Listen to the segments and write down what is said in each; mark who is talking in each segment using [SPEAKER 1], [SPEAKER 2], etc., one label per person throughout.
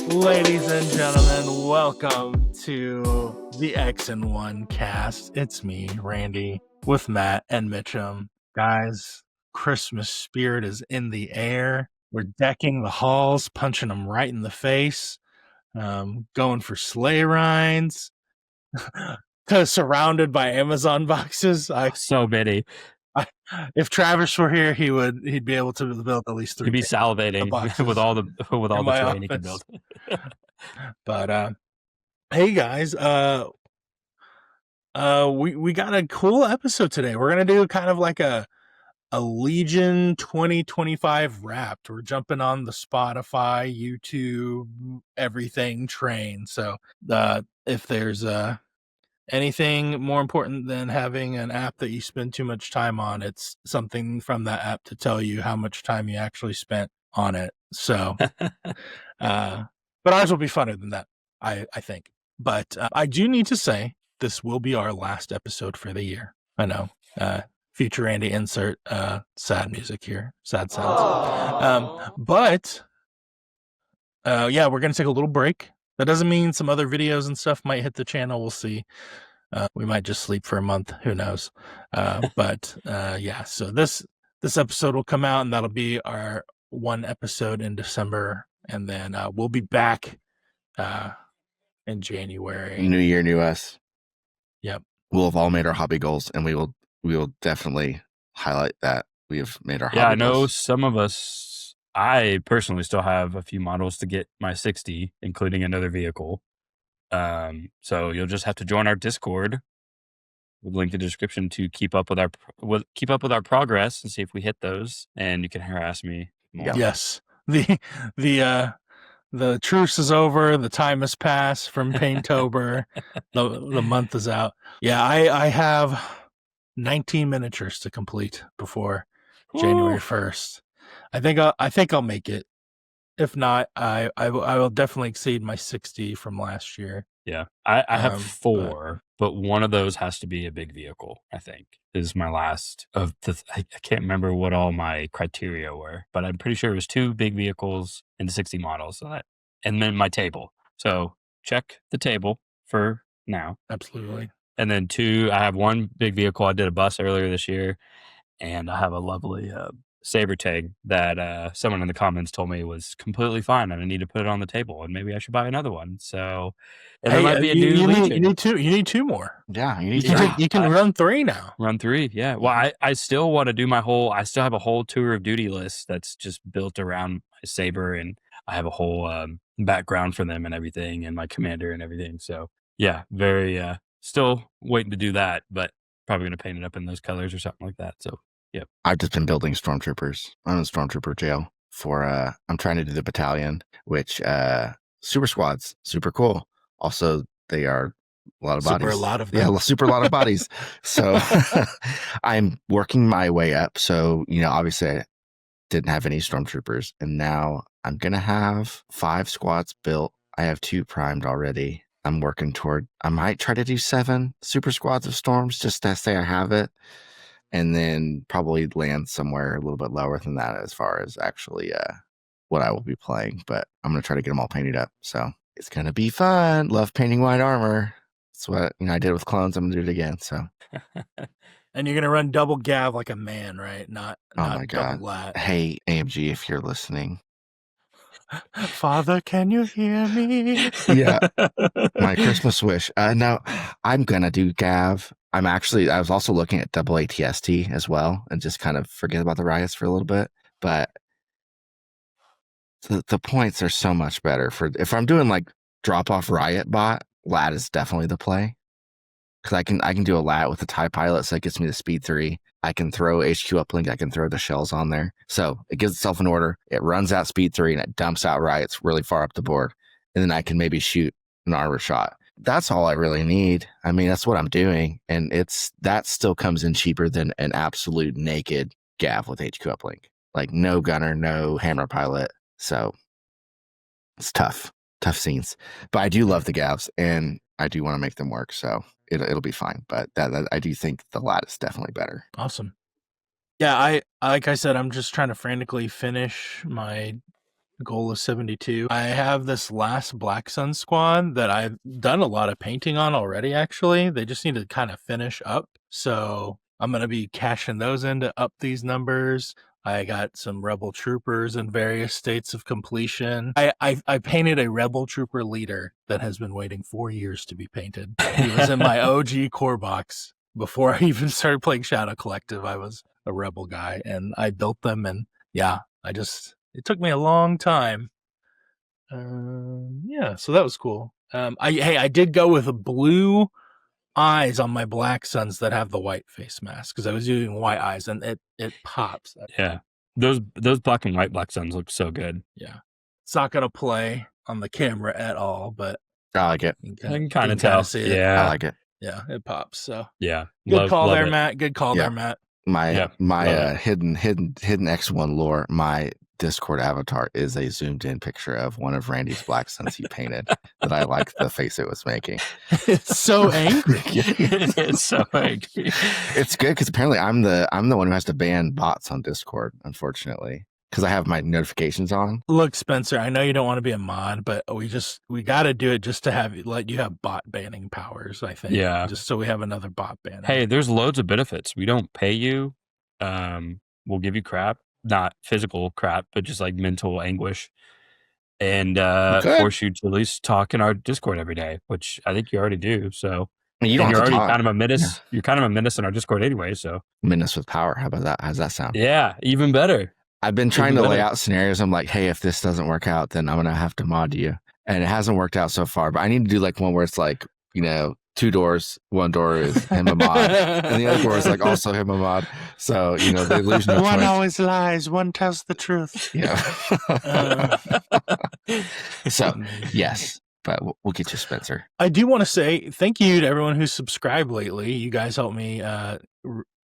[SPEAKER 1] Ladies and gentlemen, welcome to the X-1 cast. It's me, Randy, with Matt and Mitchem. Guys, Christmas spirit is in the air. We're decking the halls, punching them right in the face, going for sleigh rides, surrounded by Amazon boxes.
[SPEAKER 2] So many.
[SPEAKER 1] If Travis were here, he'd be able to build at least 3.
[SPEAKER 2] He'd be salivating with all the terrain he can build.
[SPEAKER 1] But hey guys, we got a cool episode today. We're gonna do kind of like a Legion 2025 Wrapped. We're jumping on the Spotify, YouTube, everything train. So if there's anything more important than having an app that you spend too much time on, it's something from that app to tell you how much time you actually spent on it. So, but ours will be funner than that, I think. But I do need to say this will be our last episode for the year. I know. Future Andy insert sad music here. Sad sounds. But yeah, we're going to take a little break. That doesn't mean some other videos and stuff might hit the channel. We'll see. We might just sleep for a month. Who knows? But yeah, so this episode will come out, and that'll be our one episode in December. And then we'll be back in January.
[SPEAKER 3] New year, new us.
[SPEAKER 1] Yep.
[SPEAKER 3] We'll have all made our hobby goals, and we will definitely highlight that we have made our hobby
[SPEAKER 2] goals. Yeah, I know
[SPEAKER 3] goals.
[SPEAKER 2] some of us. I personally still have a few models to get my 60, including another vehicle. So you'll just have to join our Discord. We'll link in the description to keep up with our progress and see if we hit those. And you can harass me more.
[SPEAKER 1] Yes, the truce is over. The time has passed from Painttober. the month is out. Yeah, I have 19 miniatures to complete before January 1st. I think I'll make it. If not, I will definitely exceed my 60 from last year.
[SPEAKER 2] Yeah, I have 4, but one of those has to be a big vehicle. I think is my last of the. I can't remember what all my criteria were, but I'm pretty sure it was 2 big vehicles and 60 models. And then my table. So check the table for now.
[SPEAKER 1] Absolutely.
[SPEAKER 2] And then 2, I have 1 big vehicle. I did a bus earlier this year, and I have a lovely Saber tag that someone in the comments told me was completely fine, and I need to put it on the table, and maybe I should buy another one. So there might be a new Legion.
[SPEAKER 1] You need 2 more.
[SPEAKER 3] Yeah,
[SPEAKER 1] you can run 3 now.
[SPEAKER 2] Run 3, yeah. Well, I still want to do I still have a whole tour of duty list that's just built around my Saber, and I have a whole background for them and everything, and my commander and everything. So yeah, very still waiting to do that, but probably going to paint it up in those colors or something like that. So yep.
[SPEAKER 3] I've just been building stormtroopers. I'm in stormtrooper jail for I'm trying to do the battalion, which super squads, super cool. Also, they are a lot of bodies.
[SPEAKER 1] Super a lot of them.
[SPEAKER 3] Yeah, super a lot of bodies. So I'm working my way up. So, obviously I didn't have any stormtroopers, and now I'm gonna have 5 squads built. I have 2 primed already. I'm working toward, I might try to do 7 super squads of storms just to say I have it. And then probably land somewhere a little bit lower than that as far as actually what I will be playing. But I'm going to try to get them all painted up. So it's going to be fun. Love painting white armor. That's what I did with clones. I'm going to do it again. So.
[SPEAKER 1] And you're going to run double gav like a man, right? Not
[SPEAKER 3] my God.
[SPEAKER 1] Double lat.
[SPEAKER 3] Hey, AMG, if you're listening.
[SPEAKER 1] Father, can you hear me?
[SPEAKER 3] Yeah. My Christmas wish. No, I'm going to do gav. I was also looking at double ATST as well, and just kind of forget about the riots for a little bit. But the points are so much better if I'm doing like drop off riot bot, lat is definitely the play. Because I can do a lat with the TIE pilot, so it gets me to speed 3. I can throw HQ uplink, I can throw the shells on there. So it gives itself an order, it runs out speed 3, and it dumps out riots really far up the board. And then I can maybe shoot an armor shot. That's all I really need. I mean, that's what I'm doing. And that still comes in cheaper than an absolute naked gav with HQ uplink. Like no gunner, no hammer pilot. So it's tough scenes. But I do love the gavs, and I do want to make them work. So it'll be fine. But that I do think the lat is definitely better.
[SPEAKER 1] Awesome. Yeah, like I said, I'm just trying to frantically finish my Goal is 72. I have this last Black Sun squad that I've done a lot of painting on already, actually. They just need to kind of finish up. So I'm going to be cashing those in to up these numbers. I got some Rebel Troopers in various states of completion. I painted a Rebel Trooper leader that has been waiting 4 years to be painted. He was in my OG core box. Before I even started playing Shadow Collective, I was a Rebel guy, and I built them, and yeah, it took me a long time. Yeah, so that was cool. I did go with blue eyes on my Black Suns that have the white face mask because I was using white eyes, and it pops.
[SPEAKER 2] Yeah, those black and white Black Suns look so good.
[SPEAKER 1] Yeah, it's not gonna play on the camera at all, but
[SPEAKER 3] I like it.
[SPEAKER 2] I can kind of tell.
[SPEAKER 1] See it.
[SPEAKER 2] Yeah,
[SPEAKER 3] I like it.
[SPEAKER 1] Yeah, it pops. So
[SPEAKER 2] yeah,
[SPEAKER 1] good call there,
[SPEAKER 2] it.
[SPEAKER 1] Matt. Good call there, Matt.
[SPEAKER 3] My
[SPEAKER 2] it.
[SPEAKER 3] hidden X1 lore. My Discord avatar is a zoomed in picture of one of Randy's Black Suns he painted that I like the face it was making.
[SPEAKER 1] It's so angry.
[SPEAKER 2] It's so angry.
[SPEAKER 3] It's good because apparently I'm the one who has to ban bots on Discord, unfortunately, because I have my notifications on.
[SPEAKER 1] Look, Spencer, I know you don't want to be a mod, but we got to do it just to let you have bot banning powers, I think.
[SPEAKER 2] Yeah.
[SPEAKER 1] Just so we have another bot ban.
[SPEAKER 2] Hey, there's loads of benefits. We don't pay you. We'll give you crap, not physical crap, but just like mental anguish, and force you to at least talk in our Discord every day, which I think you already do. So
[SPEAKER 3] you're already
[SPEAKER 2] kind of a menace. Yeah. You're kind of a menace in our Discord anyway. So
[SPEAKER 3] menace with power. How about that? How's that sound?
[SPEAKER 2] Yeah, even better.
[SPEAKER 3] I've been trying to lay out scenarios. I'm like, hey, if this doesn't work out, then I'm going to have to mod you. And it hasn't worked out so far, but I need to do like one where it's like, 2 doors, 1 door is him a mod, and the other door is like also him a mod. So, the illusion of
[SPEAKER 1] one always lies, one tells the truth.
[SPEAKER 3] Yeah. So, yes, but we'll get you, Spencer.
[SPEAKER 1] I do want to say thank you to everyone who's subscribed lately. You guys help me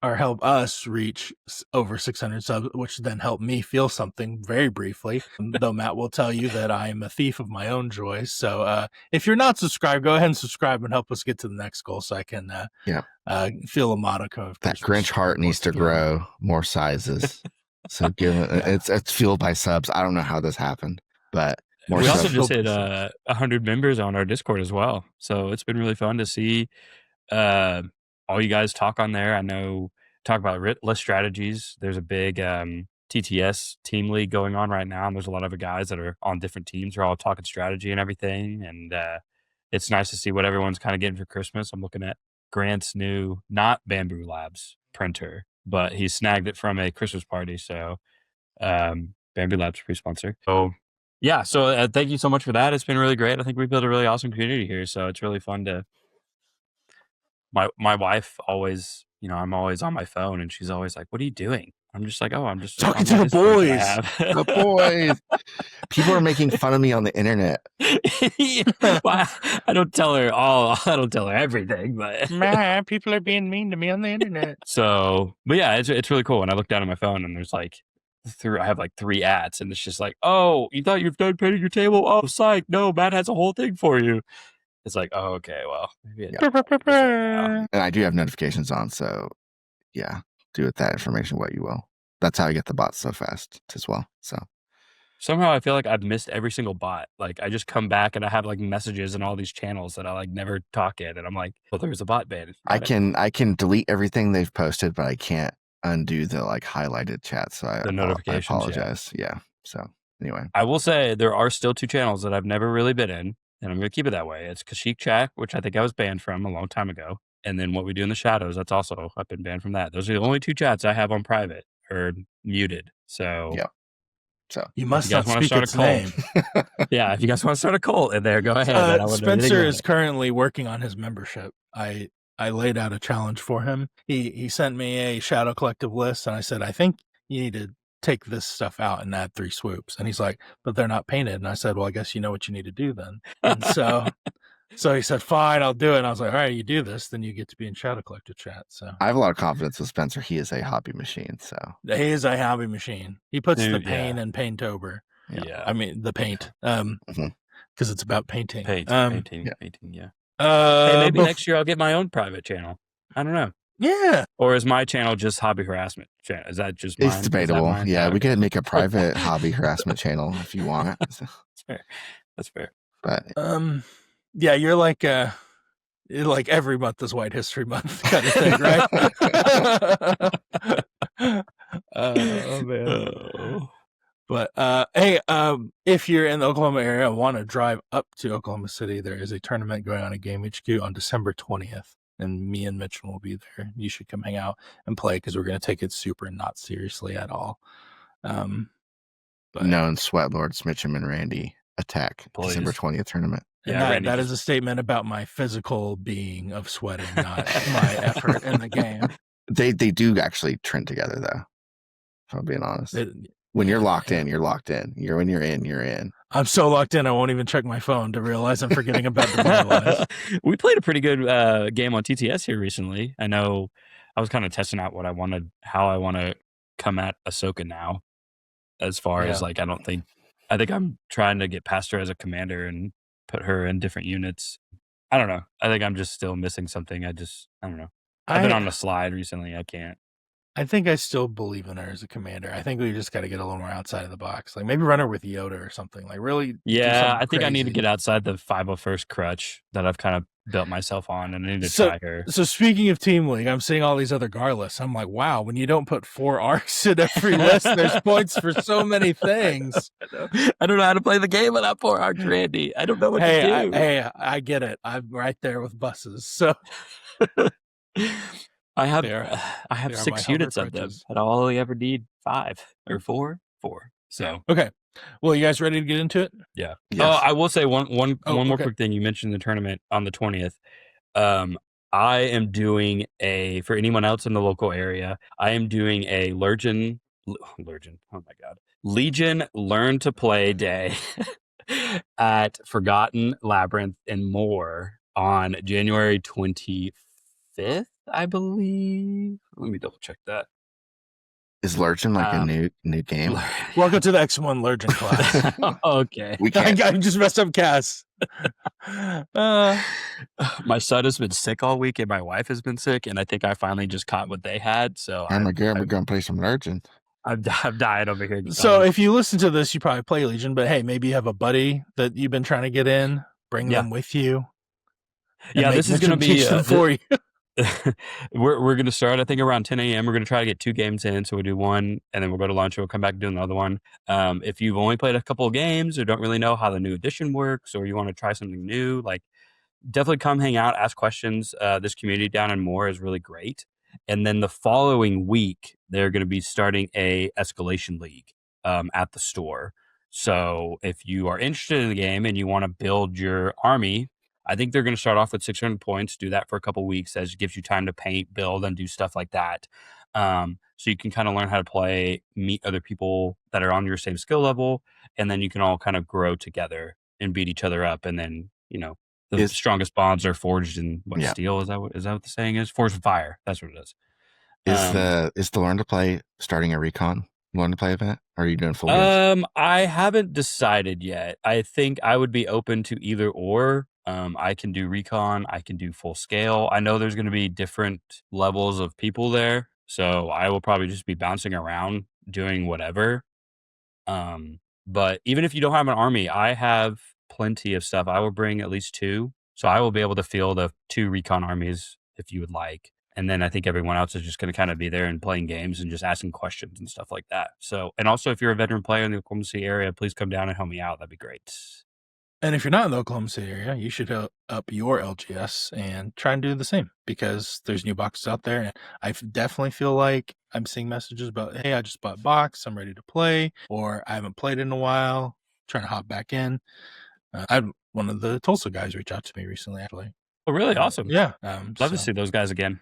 [SPEAKER 1] or help us reach over 600 subs, which then helped me feel something very briefly. Though Matt will tell you that I am a thief of my own joy. So if you're not subscribed, go ahead and subscribe and help us get to the next goal so I can feel a modicum of
[SPEAKER 3] that Grinch heart needs to grow more sizes. So it's fueled by subs. I don't know how this happened, but
[SPEAKER 2] we also just hit 100 members on our Discord as well. So it's been really fun to see all you guys talk on there. I know talk about list strategies. There's a big TTS team league going on right now, and there's a lot of guys that are on different teams. They're all talking strategy and everything, and it's nice to see what everyone's kind of getting for Christmas. I'm looking at Grant's new, not Bamboo Labs printer, but he snagged it from a Christmas party. So Bamboo Labs free sponsor. So yeah, so thank you so much for that. It's been really great. I think we built a really awesome community here, so it's really fun to. My wife always, I'm always on my phone, and she's always like, "What are you doing?" I'm just like, "Oh, I'm just
[SPEAKER 1] talking to the boys."
[SPEAKER 3] The boys. People are making fun of me on the internet.
[SPEAKER 2] Well, I don't tell her all. I don't tell her everything, but
[SPEAKER 1] man, people are being mean to me on the internet.
[SPEAKER 2] So, but yeah, it's really cool. When I look down at my phone, and there's like. I have like 3 ads, and it's just like, "Oh, you thought you've done painting your table? Oh, psych! No, Matt has a whole thing for you." It's like, oh, okay, well, maybe
[SPEAKER 3] and I do have notifications on, so yeah, do with that information what you will. That's how I get the bots so fast as well. So
[SPEAKER 2] somehow I feel like I've missed every single bot. Like I just come back and I have like messages and all these channels that I like never talk in, and I'm like, well, there's a bot ban.
[SPEAKER 3] I can delete everything they've posted, but I can't undo the like highlighted chat. So I apologize. Yeah. So anyway,
[SPEAKER 2] I will say there are still 2 channels that I've never really been in, and I'm going to keep it that way. It's Kashyyyk Chat, which I think I was banned from a long time ago. And then What We Do in the Shadows, I've been banned from that. Those are the only 2 chats I have on private or muted. So
[SPEAKER 3] yeah. So
[SPEAKER 1] you must not speak its name.
[SPEAKER 2] Yeah, if you guys want to start a cult in there, go ahead.
[SPEAKER 1] Spencer is currently working on his membership. I laid out a challenge for him. He sent me a Shadow Collective list, and I said, I think you need to take this stuff out and add 3 swoops. And he's like, but they're not painted. And I said, well, I guess you know what you need to do then. And so he said, fine, I'll do it. And I was like, all right, you do this, then you get to be in Shadow Collective chat. So
[SPEAKER 3] I have a lot of confidence with Spencer. He is a hobby machine. So
[SPEAKER 1] he is a hobby machine. He puts the pain in Painttober.
[SPEAKER 2] Yeah.
[SPEAKER 1] I mean, the paint. Because it's about painting.
[SPEAKER 2] Painting, yeah. Hey, maybe next year I'll get my own private channel. I don't know.
[SPEAKER 1] Yeah.
[SPEAKER 2] Or is my channel just hobby harassment channel? Is that just mine?
[SPEAKER 3] It's debatable. Yeah, we could make a private hobby harassment channel if you want.
[SPEAKER 2] That's fair. That's fair.
[SPEAKER 3] But
[SPEAKER 1] yeah, you're like every month is White History Month kind of thing, right? Oh man.
[SPEAKER 2] Oh.
[SPEAKER 1] But hey, if you're in the Oklahoma area and want to drive up to Oklahoma City, there is a tournament going on at Game HQ on December 20th, and me and Mitchell will be there. You should come hang out and play because we're going to take it super not seriously at all. But
[SPEAKER 3] known sweat lords Mitchem and Randy attack
[SPEAKER 2] Please.
[SPEAKER 3] December 20th tournament.
[SPEAKER 1] yeah, that is a statement about my physical being of sweating, not my effort in the game.
[SPEAKER 3] They do actually trend together though. If I'm being honest. When you're locked in, you're locked in. When you're in, you're in.
[SPEAKER 1] I'm so locked in, I won't even check my phone to realize I'm forgetting about the LVOIS.
[SPEAKER 2] We played a pretty good game on TTS here recently. I know I was kind of testing out how I want to come at Ahsoka now. As far as like, I think I'm trying to get past her as a commander and put her in different units. I don't know. I think I'm just still missing something. I don't know. I've been on the slide recently. I can't.
[SPEAKER 1] I think I still believe in her as a commander. I think we just got to get a little more outside of the box. Like maybe run her with Yoda or something. Like really.
[SPEAKER 2] Yeah, I think I need to get outside the 501st crutch that I've kind of built myself on, and I need to try her.
[SPEAKER 1] So speaking of Team League, I'm seeing all these other GAR lists. I'm like, wow, when you don't put 4 arcs in every list, there's points for so many things.
[SPEAKER 2] I don't know how to play the game without 4 arcs, Randy. I don't know what to do.
[SPEAKER 1] I get it. I'm right there with buses. So
[SPEAKER 2] I have 6 units of them, and I only ever need 5 or 4. So
[SPEAKER 1] okay. Well, you guys ready to get into it?
[SPEAKER 2] Yeah.
[SPEAKER 3] Yes.
[SPEAKER 2] I will say one more quick thing. You mentioned the tournament on the 20th. I am doing for anyone else in the local area, I am doing a Legion. Oh my God. Legion Learn to Play Day at Forgotten Labyrinth and more on January 25th, I believe. Let me double check that.
[SPEAKER 3] Is Lurchin like a new game?
[SPEAKER 1] Welcome to the X-1 Lurchin class.
[SPEAKER 2] Okay.
[SPEAKER 1] I just messed up Cass.
[SPEAKER 2] My son has been sick all week and my wife has been sick, and I think I finally just caught what they had. So
[SPEAKER 3] I'm going to play some Lurchin.
[SPEAKER 2] I'm dying over here.
[SPEAKER 1] So if you listen to this, you probably play Legion, but hey, maybe you have a buddy that you've been trying to get in. Bring them with you.
[SPEAKER 2] Yeah, this is going to be
[SPEAKER 1] for you.
[SPEAKER 2] We're going to start, I think, around 10 a.m. We're going to try to get 2 games in. So we'll do one, and then we'll go to lunch, and we'll come back and do another one. If you've only played a couple of games or don't really know how the new edition works, or you want to try something new, like definitely come hang out, ask questions. This community down in Moore is really great. And then the following week, they're going to be starting a escalation league at the store. So if you are interested in the game and you want to build your army, I think they're going to start off with 600 points, do that for a couple of weeks, as it gives you time to paint, build, and do stuff like that. So you can kind of learn how to play, meet other people that are on your same skill level, and then you can all kind of grow together and beat each other up. And then, the strongest bonds are forged in steel? Is that what the saying is? Forged in fire. That's what it is.
[SPEAKER 3] Is the Learn to Play starting a recon Learn to Play event? Or are you doing full games?
[SPEAKER 2] I haven't decided yet. I think I would be open to either or. I can do recon, I can do full scale. I know there's going to be different levels of people there, so I will probably just be bouncing around doing whatever. But even if you don't have an army, I have plenty of stuff. I will bring at least 2, so I will be able to field the 2 recon armies if you would like. And then I think everyone else is just going to kind of be there and playing games and just asking questions and stuff like that. So, and also if you're a veteran player in the Oklahoma City area, please come down and help me out. That'd be great.
[SPEAKER 1] And if you're not in the Oklahoma City area, you should up your LGS and try and do the same, because there's new boxes out there. And I definitely feel like I'm seeing messages about, hey, I just bought a box, I'm ready to play, or I haven't played in a while, trying to hop back in. I had one of the Tulsa guys reach out to me recently, actually.
[SPEAKER 2] Oh, really? Awesome.
[SPEAKER 1] Yeah.
[SPEAKER 2] Love to see those guys again.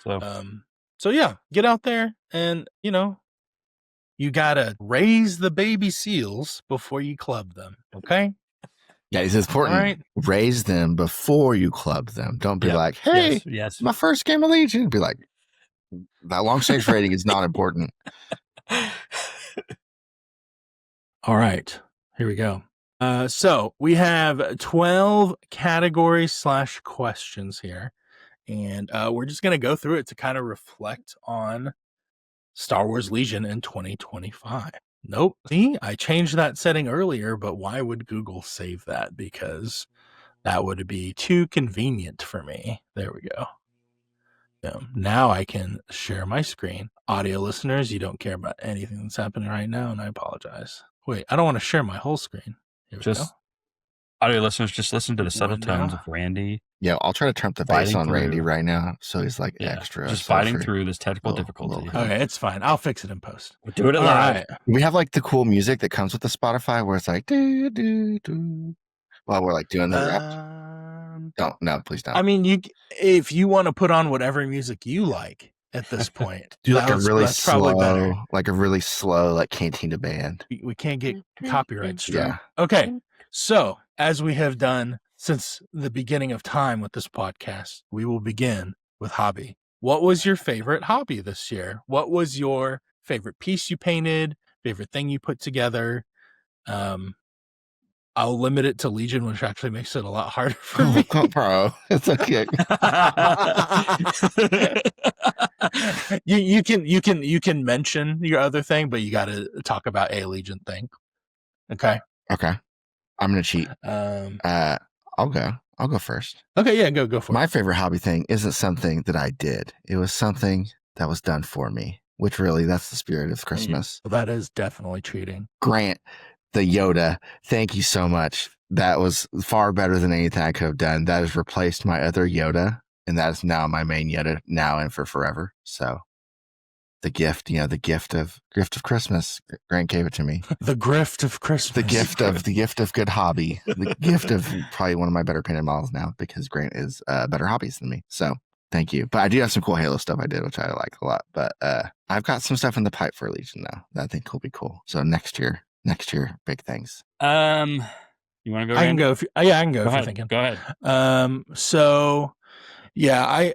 [SPEAKER 1] So yeah, get out there and, you got to raise the baby seals before you club them. Okay.
[SPEAKER 3] Yeah, it's important. Right. Raise them before you club them. Don't be like, hey,
[SPEAKER 2] yes,
[SPEAKER 3] my first game of Legion. Be like, that long stage rating is not important.
[SPEAKER 1] All right, here we go. So we have 12 categories / questions here. and we're just going to go through it to kind of reflect on Star Wars Legion in 2025. Nope. See, I changed that setting earlier, but why would Google save that? Because that would be too convenient for me. There we go. Now I can share my screen. Audio listeners, you don't care about anything that's happening right now, and I apologize. Wait, I don't want to share my whole screen. Here we go.
[SPEAKER 2] Audio listeners, just listen to the subtle tones of Randy.
[SPEAKER 3] Yeah, I'll try to turn up the bass on Randy right now, so he's like extra.
[SPEAKER 2] Just fighting through this technical difficulty.
[SPEAKER 1] Okay, it's fine. I'll fix it in post.
[SPEAKER 2] We'll do it live.
[SPEAKER 3] Right. We have like the cool music that comes with the Spotify, where it's like do do do, while we're like doing the rap. No, please don't.
[SPEAKER 1] I mean, if you want to put on whatever music you like at this point,
[SPEAKER 3] do like a really slow, like Cantina band.
[SPEAKER 1] We can't get copyright struck. Yeah. Okay, so as we have done since the beginning of time with this podcast, we will begin with hobby. What was your favorite hobby this year? What was your favorite piece you painted? Favorite thing you put together? I'll limit it to Legion, which actually makes it a lot harder for me.
[SPEAKER 3] Bro, it's okay.
[SPEAKER 1] you can mention your other thing, but you got to talk about a Legion thing. Okay.
[SPEAKER 3] I'm gonna cheat. I'll go first.
[SPEAKER 1] Okay, yeah, go for it.
[SPEAKER 3] My favorite hobby thing isn't something that I did. It was something that was done for me, which really, that's the spirit of Christmas.
[SPEAKER 1] Well, that is definitely cheating.
[SPEAKER 3] Grant, the Yoda, thank you so much. That was far better than anything I could have done. That has replaced my other Yoda, and that is now my main Yoda now and for forever. So the gift, the gift of Christmas, Grant gave it to me.
[SPEAKER 1] The gift of Christmas.
[SPEAKER 3] The gift of good hobby. The gift of probably one of my better painted models now, because Grant is better hobbies than me. So thank you. But I do have some cool Halo stuff I did, which I like a lot. But I've got some stuff in the pipe for Legion now that I think will be cool. So next year, big things.
[SPEAKER 2] You want to go?
[SPEAKER 1] I can go. I can go.
[SPEAKER 2] Go
[SPEAKER 1] if
[SPEAKER 2] ahead.
[SPEAKER 1] you're thinking.
[SPEAKER 2] Go ahead.
[SPEAKER 1] So yeah,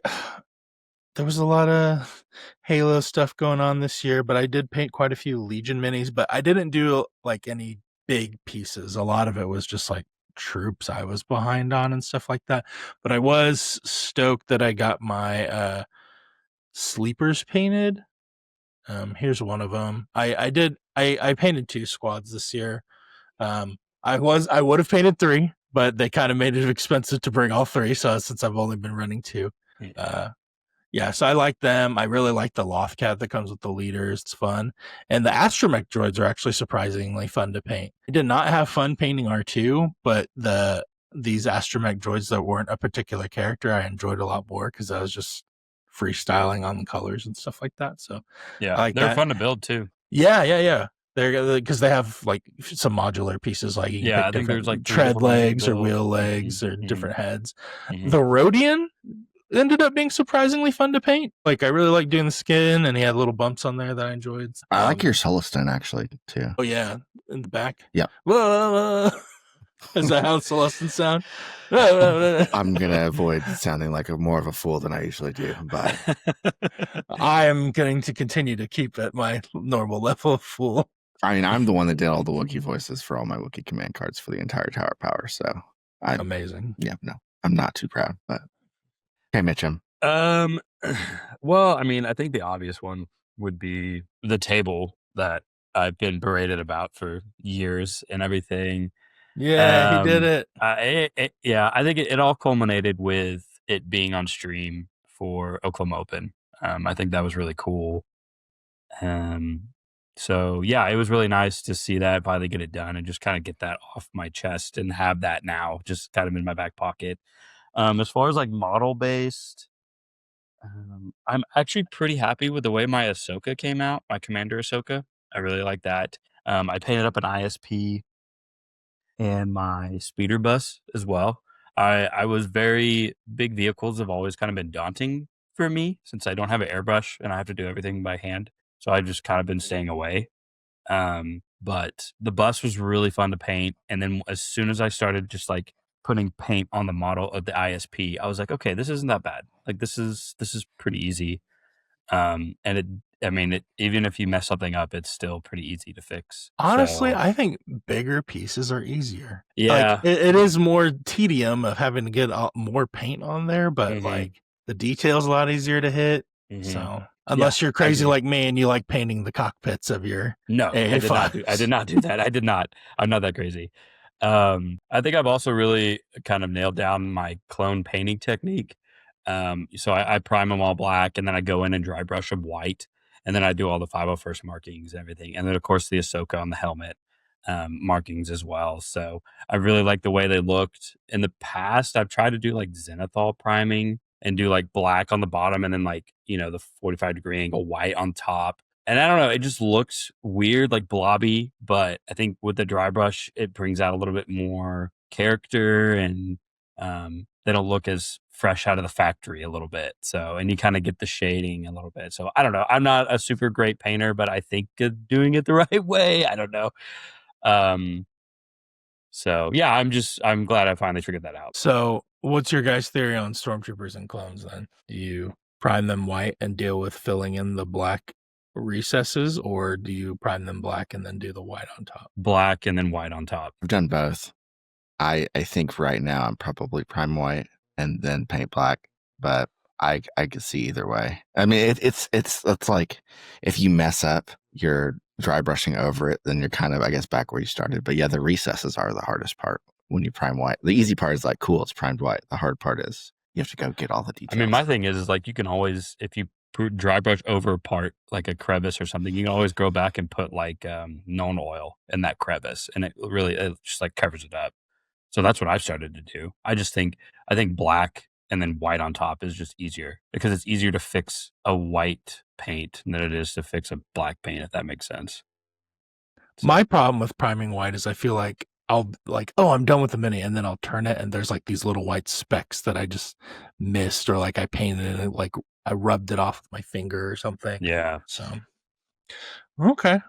[SPEAKER 1] there was a lot of Halo stuff going on this year, but I did paint quite a few Legion minis, but I didn't do like any big pieces. A lot of it was just like troops I was behind on and stuff like that. But I was stoked that I got my sleepers painted. Here's one of them. I painted 2 squads this year. I would have painted 3, but they kind of made it expensive to bring all 3. So since I've only been running 2, so I like them. I really like the Lothcat that comes with the leaders. It's fun. And the astromech droids are actually surprisingly fun to paint. I did not have fun painting R2, but these astromech droids that weren't a particular character, I enjoyed a lot more because I was just freestyling on the colors and stuff like that. So
[SPEAKER 2] yeah, they're fun to build too.
[SPEAKER 1] Yeah. They're because they have like some modular pieces, like you can pick different, there's like tread legs or wheel legs or different heads. The Rodian ended up being surprisingly fun to paint. Like I really like doing the skin, and he had little bumps on there that I enjoyed.
[SPEAKER 3] I like your Celestine actually too.
[SPEAKER 1] Oh yeah, in the back.
[SPEAKER 3] Yeah.
[SPEAKER 1] Is that how Celestine sound?
[SPEAKER 3] I'm gonna avoid sounding like more of a fool than I usually do, but
[SPEAKER 1] I am going to continue to keep at my normal level of fool.
[SPEAKER 3] I mean, I'm the one that did all the Wookiee voices for all my Wookiee command cards for the entire Tower of Power. So
[SPEAKER 1] amazing.
[SPEAKER 3] Yeah, no, I'm not too proud, but okay, Mitchem.
[SPEAKER 2] Well, I mean, I think the obvious one would be the table that I've been berated about for years and everything.
[SPEAKER 1] Yeah, he did it.
[SPEAKER 2] I think it all culminated with it being on stream for Oklahoma Open. I think that was really cool. So yeah, it was really nice to see that finally get it done and just kind of get that off my chest and have that now just kind of in my back pocket. As far as like model based, I'm actually pretty happy with the way my Ahsoka came out, my Commander Ahsoka. I really like that. I painted up an ISP and my speeder bus as well. I was very big vehicles have always kind of been daunting for me since I don't have an airbrush and I have to do everything by hand. So I've just kind of been staying away. But the bus was really fun to paint. And then as soon as I started just like putting paint on the model of the ISP, I was like, okay, this isn't that bad. Like this is pretty easy. And even if you mess something up, it's still pretty easy to fix.
[SPEAKER 1] Honestly,
[SPEAKER 2] So,
[SPEAKER 1] I think bigger pieces are easier.
[SPEAKER 2] yeah.
[SPEAKER 1] Like it is more tedium of having to get more paint on there, but
[SPEAKER 2] Mhm.
[SPEAKER 1] like the detail's a lot easier to hit.
[SPEAKER 2] Mhm.
[SPEAKER 1] So unless you're crazy like me and you like painting the cockpits of your
[SPEAKER 2] No, I did not do that. I did not. I'm not that crazy. I think I've also really kind of nailed down my clone painting technique. So I prime them all black, and then I go in and dry brush them white, and then I do all the 501st markings and everything, and then of course the Ahsoka on the helmet markings as well. So I really like the way they looked. In the past, I've tried to do like zenithal priming and do like black on the bottom, and then like the 45-degree angle white on top. And I don't know, it just looks weird, like blobby, but I think with the dry brush, it brings out a little bit more character, and they don't look as fresh out of the factory a little bit. So, and you kind of get the shading a little bit. So I don't know. I'm not a super great painter, but I think doing it the right way. I don't know. So yeah, I'm glad I finally figured that out.
[SPEAKER 1] So what's your guys' theory on stormtroopers and clones then? Do you prime them white and deal with filling in the black recesses, or do you prime them black and then do the white on top?
[SPEAKER 2] Black and then white on top.
[SPEAKER 3] I've done both. I think right now I'm probably prime white and then paint black, but I could see either way. I mean, it's like if you mess up your dry brushing over it, then you're kind of, I guess, back where you started. But yeah, the recesses are the hardest part when you prime white. The easy part is like, cool, it's primed white. The hard part is you have to go get all the details.
[SPEAKER 2] I mean, my thing is like you can always, if you dry brush over a part like a crevice or something, you can always go back and put like known oil in that crevice, and it just like covers it up. So that's what I've started to do. I think black and then white on top is just easier, because it's easier to fix a white paint than it is to fix a black paint, if that makes sense.
[SPEAKER 1] So my problem with priming white is I feel like I'll like, oh, I'm done with the mini, and then I'll turn it and there's like these little white specks that I just missed, or like I painted it, like I rubbed it off with my finger or something.
[SPEAKER 2] Yeah.
[SPEAKER 1] So okay,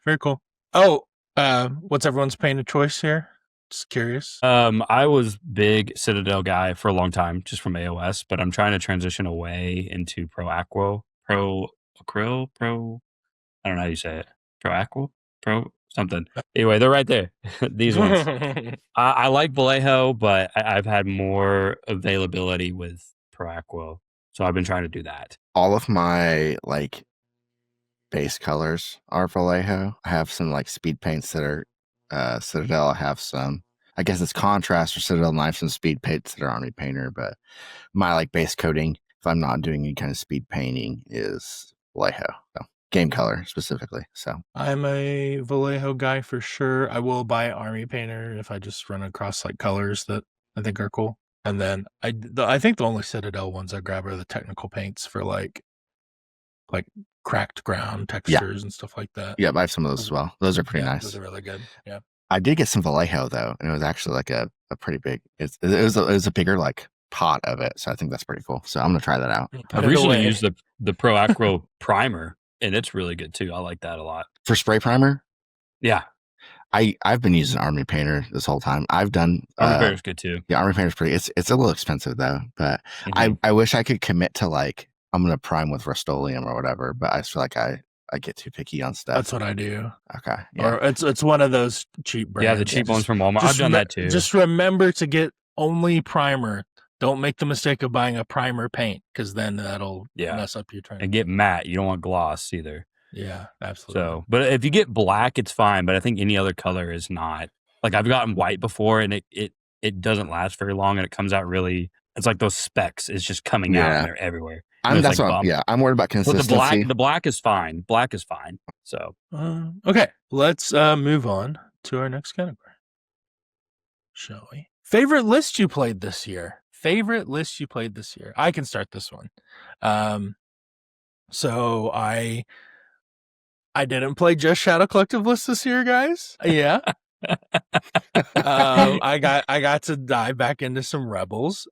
[SPEAKER 1] very cool. Oh, what's everyone's painted choice here? Just curious.
[SPEAKER 2] I was big Citadel guy for a long time, just from AOS, but I'm trying to transition away into Pro Acryl. I don't know how you say it. Pro Aqua? Pro something. Anyway, they're right there. These ones. I like Vallejo, but I've had more availability with Pro Aqua, so I've been trying to do that.
[SPEAKER 3] All of my like base colors are Vallejo. I have some like speed paints that are Citadel. I have some, I guess it's contrast for Citadel, and I have some speed paints that are Army Painter, but my like base coating, if I'm not doing any kind of speed painting, is Vallejo. So game color specifically. So
[SPEAKER 1] I'm a Vallejo guy for sure. I will buy Army Painter if I just run across like colors that I think are cool. And then I think the only Citadel ones I grab are the technical paints for like cracked ground textures and stuff like that.
[SPEAKER 3] Yeah, I have some of those as well. Those are pretty nice.
[SPEAKER 1] Those are really good. Yeah.
[SPEAKER 3] I did get some Vallejo though, and it was actually like a pretty big. It was a bigger like pot of it, so I think that's pretty cool. So I'm gonna try that out.
[SPEAKER 2] I've recently used the Pro Acryl primer, and it's really good too. I like that a lot
[SPEAKER 3] for spray primer.
[SPEAKER 2] Yeah,
[SPEAKER 3] I've been using Army Painter this whole time. I've done
[SPEAKER 2] Army Painter's good too.
[SPEAKER 3] Yeah, Army Painter's pretty. It's a little expensive though, but I wish I could commit to like I'm gonna prime with Rust-Oleum or whatever. But I feel like I get too picky on stuff.
[SPEAKER 1] That's what I do.
[SPEAKER 3] Okay.
[SPEAKER 1] Yeah. Or it's one of those cheap brands.
[SPEAKER 2] Yeah, the cheap ones from Walmart. I've done that too.
[SPEAKER 1] Just remember to get only primer. Don't make the mistake of buying a primer paint, because then that'll mess up your training.
[SPEAKER 2] And get matte. You don't want gloss either.
[SPEAKER 1] Yeah, absolutely.
[SPEAKER 2] So, but if you get black, it's fine. But I think any other color is not. Like I've gotten white before, and it doesn't last very long, and it comes out really. It's like those specks. It's just coming out, and they're everywhere.
[SPEAKER 3] I'm worried about consistency.
[SPEAKER 2] But the black is fine. Black is fine. So
[SPEAKER 1] okay, let's move on to our next category, shall we? Favorite list you played this year. I can start this one. So I didn't play just Shadow Collective list this year, guys. Yeah. I got to dive back into some Rebels.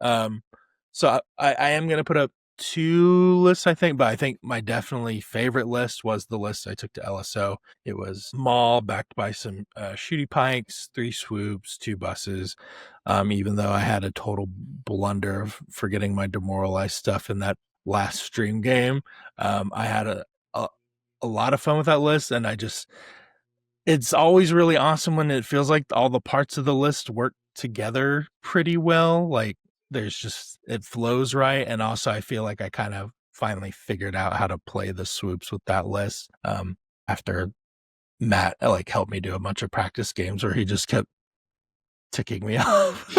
[SPEAKER 1] So I am gonna put up 2 lists, I think, but I think my definitely favorite list was the list I took to LSO. It was Maul backed by some shooty pikes, 3 swoops, 2 buses. Even though I had a total blunder of forgetting my demoralized stuff in that last stream game, I had a lot of fun with that list, and it's always really awesome when it feels like all the parts of the list work together pretty well. Like it flows right, and also I feel like I kind of finally figured out how to play the swoops with that list. After Matt like helped me do a bunch of practice games where he just kept ticking me off.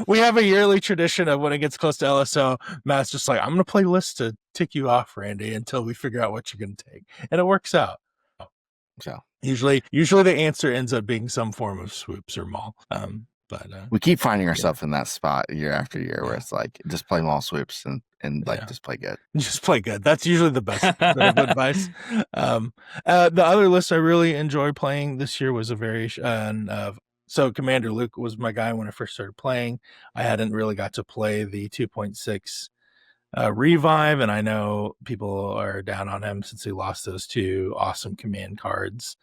[SPEAKER 1] We have a yearly tradition of when it gets close to LSO, Matt's just like, I'm gonna play lists to tick you off, Randy, until we figure out what you're gonna take, and it works out.
[SPEAKER 3] So
[SPEAKER 1] usually the answer ends up being some form of swoops or maul. But
[SPEAKER 3] we keep finding ourselves in that spot year after year where it's like just play maul swoops and like just play good.
[SPEAKER 1] Just play good. That's usually the best bit of advice. The other list I really enjoyed playing this year was a variation of. So Commander Luke was my guy when I first started playing. I hadn't really got to play the 2.6 revive, and I know people are down on him since he lost those 2 awesome command cards.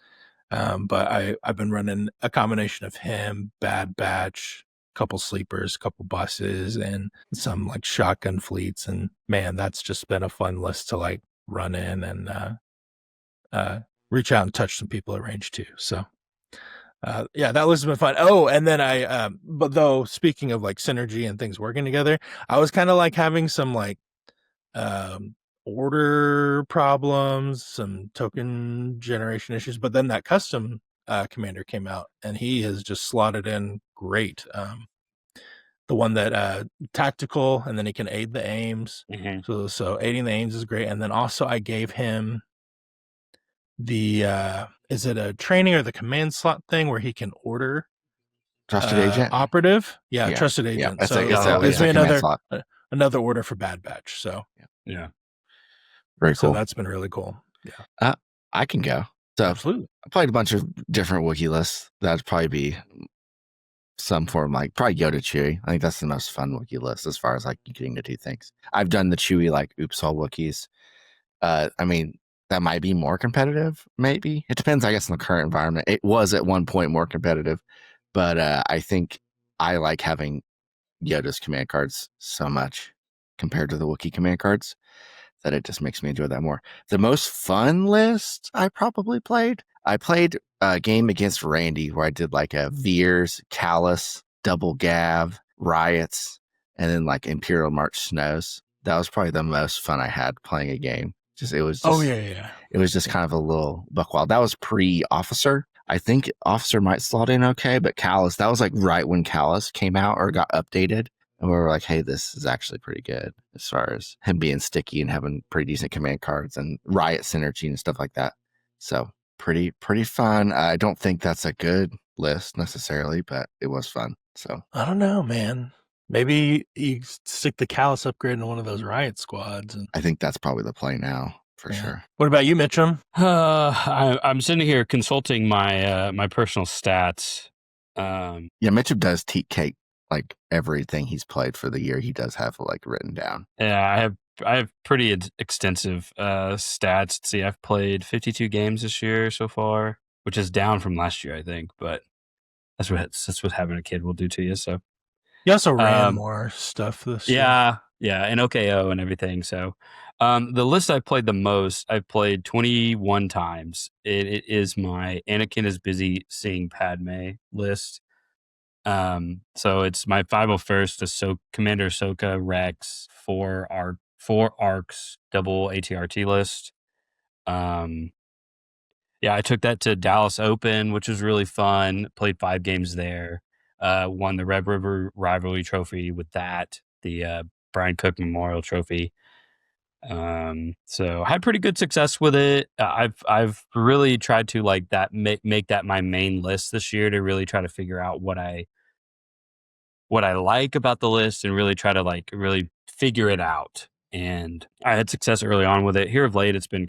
[SPEAKER 1] But I've been running a combination of him, Bad Batch, couple sleepers, couple buses, and some like shotgun fleets. And man, that's just been a fun list to like run in and reach out and touch some people at range too. So yeah, that list has been fun. Oh, and then but though speaking of like synergy and things working together, I was kind of like having some like order problems, some token generation issues, but then that custom commander came out and he has just slotted in great. The one that tactical, and then he can aid the aims. So aiding the aims is great. And then also I gave him the is it a training or the command slot thing where he can order
[SPEAKER 3] trusted agent
[SPEAKER 1] operative? Yeah, trusted agent.
[SPEAKER 3] Yeah,
[SPEAKER 1] so
[SPEAKER 3] it
[SPEAKER 1] gives me
[SPEAKER 3] another
[SPEAKER 1] another order for Bad Batch. So
[SPEAKER 2] yeah,
[SPEAKER 3] very cool.
[SPEAKER 1] So that's been really cool. Yeah,
[SPEAKER 3] I can go. So
[SPEAKER 1] absolutely,
[SPEAKER 3] I played a bunch of different Wookiee lists. That'd probably be some form like probably Yoda Chewie. I think that's the most fun Wookiee list as far as like getting to do things. I've done the Chewie like oops all Wookiees. I mean, that might be more competitive, maybe. It depends, I guess, on the current environment. It was at one point more competitive, but I think I like having Yoda's command cards so much compared to the Wookiee command cards that it just makes me enjoy that more. The most fun list I probably played, I played a game against Randy where I did like a Veers, Callus, Double Gav, Riots, and then like Imperial March Snows. That was probably the most fun I had playing a game. It was just kind of a little buck wild. That was pre-Officer. I think Officer might slot in okay, but Callus, that was like right when Callus came out or got updated. And we were like, hey, this is actually pretty good as far as him being sticky and having pretty decent command cards and riot synergy and stuff like that. So pretty fun. I don't think that's a good list necessarily, but it was fun. So
[SPEAKER 1] I don't know, man. Maybe you stick the Callus upgrade in one of those riot squads. And
[SPEAKER 3] I think that's probably the play now for sure.
[SPEAKER 1] What about you, Mitchem?
[SPEAKER 2] I'm sitting here consulting my my personal stats.
[SPEAKER 3] Yeah, Mitchem does cake like everything he's played for the year. He does have like written down.
[SPEAKER 2] Yeah, I have pretty extensive stats. Let's see, I've played 52 games this year so far, which is down from last year, I think. But that's what having a kid will do to you. So
[SPEAKER 1] you also ran more stuff this year.
[SPEAKER 2] Yeah, and OKO and everything. So the list I've played the most, I've played 21 times. It is my Anakin is busy seeing Padme list. So it's my 501st Commander Ahsoka Rex 4 arcs double ATRT list. Yeah, I took that to Dallas Open, which was really fun. Played 5 games there. Won the Red River Rivalry Trophy with that, the Brian Cook Memorial Trophy. So I had pretty good success with it. I've really tried to like that make that my main list this year to really try to figure out what I like about the list and really try to like really figure it out. And I had success early on with it. Here of late, it's been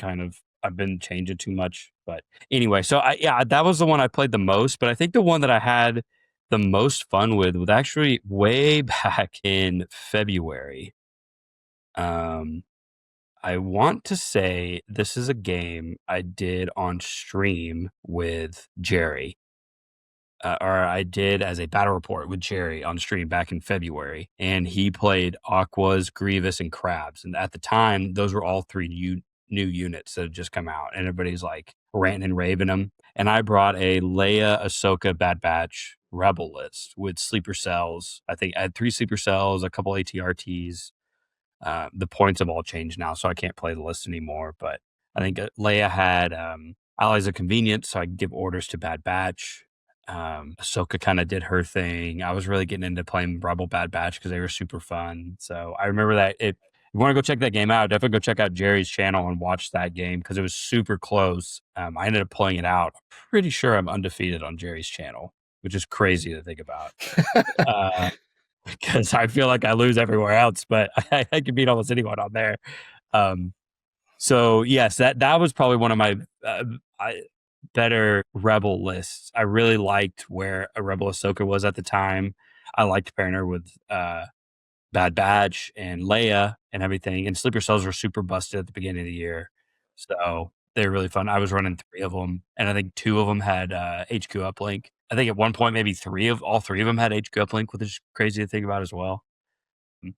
[SPEAKER 2] I've been changing too much. But anyway, so that was the one I played the most. But I think the one that I had the most fun with was actually way back in February. I want to say this is a game I did on stream with Jerry. Or I did as a battle report with Jerry on stream back in February. And he played Aquas, Grievous, and Crabs. And at the time, those were all 3 new units that had just come out. And everybody's like ranting and raving them. And I brought a Leia, Ahsoka, Bad Batch, Rebel list with sleeper cells. I think I had 3 sleeper cells, a couple ATRTs. The points have all changed now, so I can't play the list anymore. But I think Leia had Allies of Convenience, so I could give orders to Bad Batch. Ahsoka kind of did her thing. I was really getting into playing Rebel Bad Batch because they were super fun. So I remember that. If you want to go check that game out, definitely go check out Jerry's channel and watch that game because it was super close. I ended up pulling it out. I'm pretty sure I'm undefeated on Jerry's channel, which is crazy to think about. Because I feel like I lose everywhere else, but I can beat almost anyone on there. So yes, that was probably one of my better Rebel lists. I really liked where a Rebel Ahsoka was at the time. I liked pairing her with Bad Batch and Leia and everything. And sleeper cells were super busted at the beginning of the year, so they were really fun. I was running 3 of them, and I think 2 of them had HQ uplink. I think at one point maybe all three of them had HQ uplink, which is crazy to think about as well.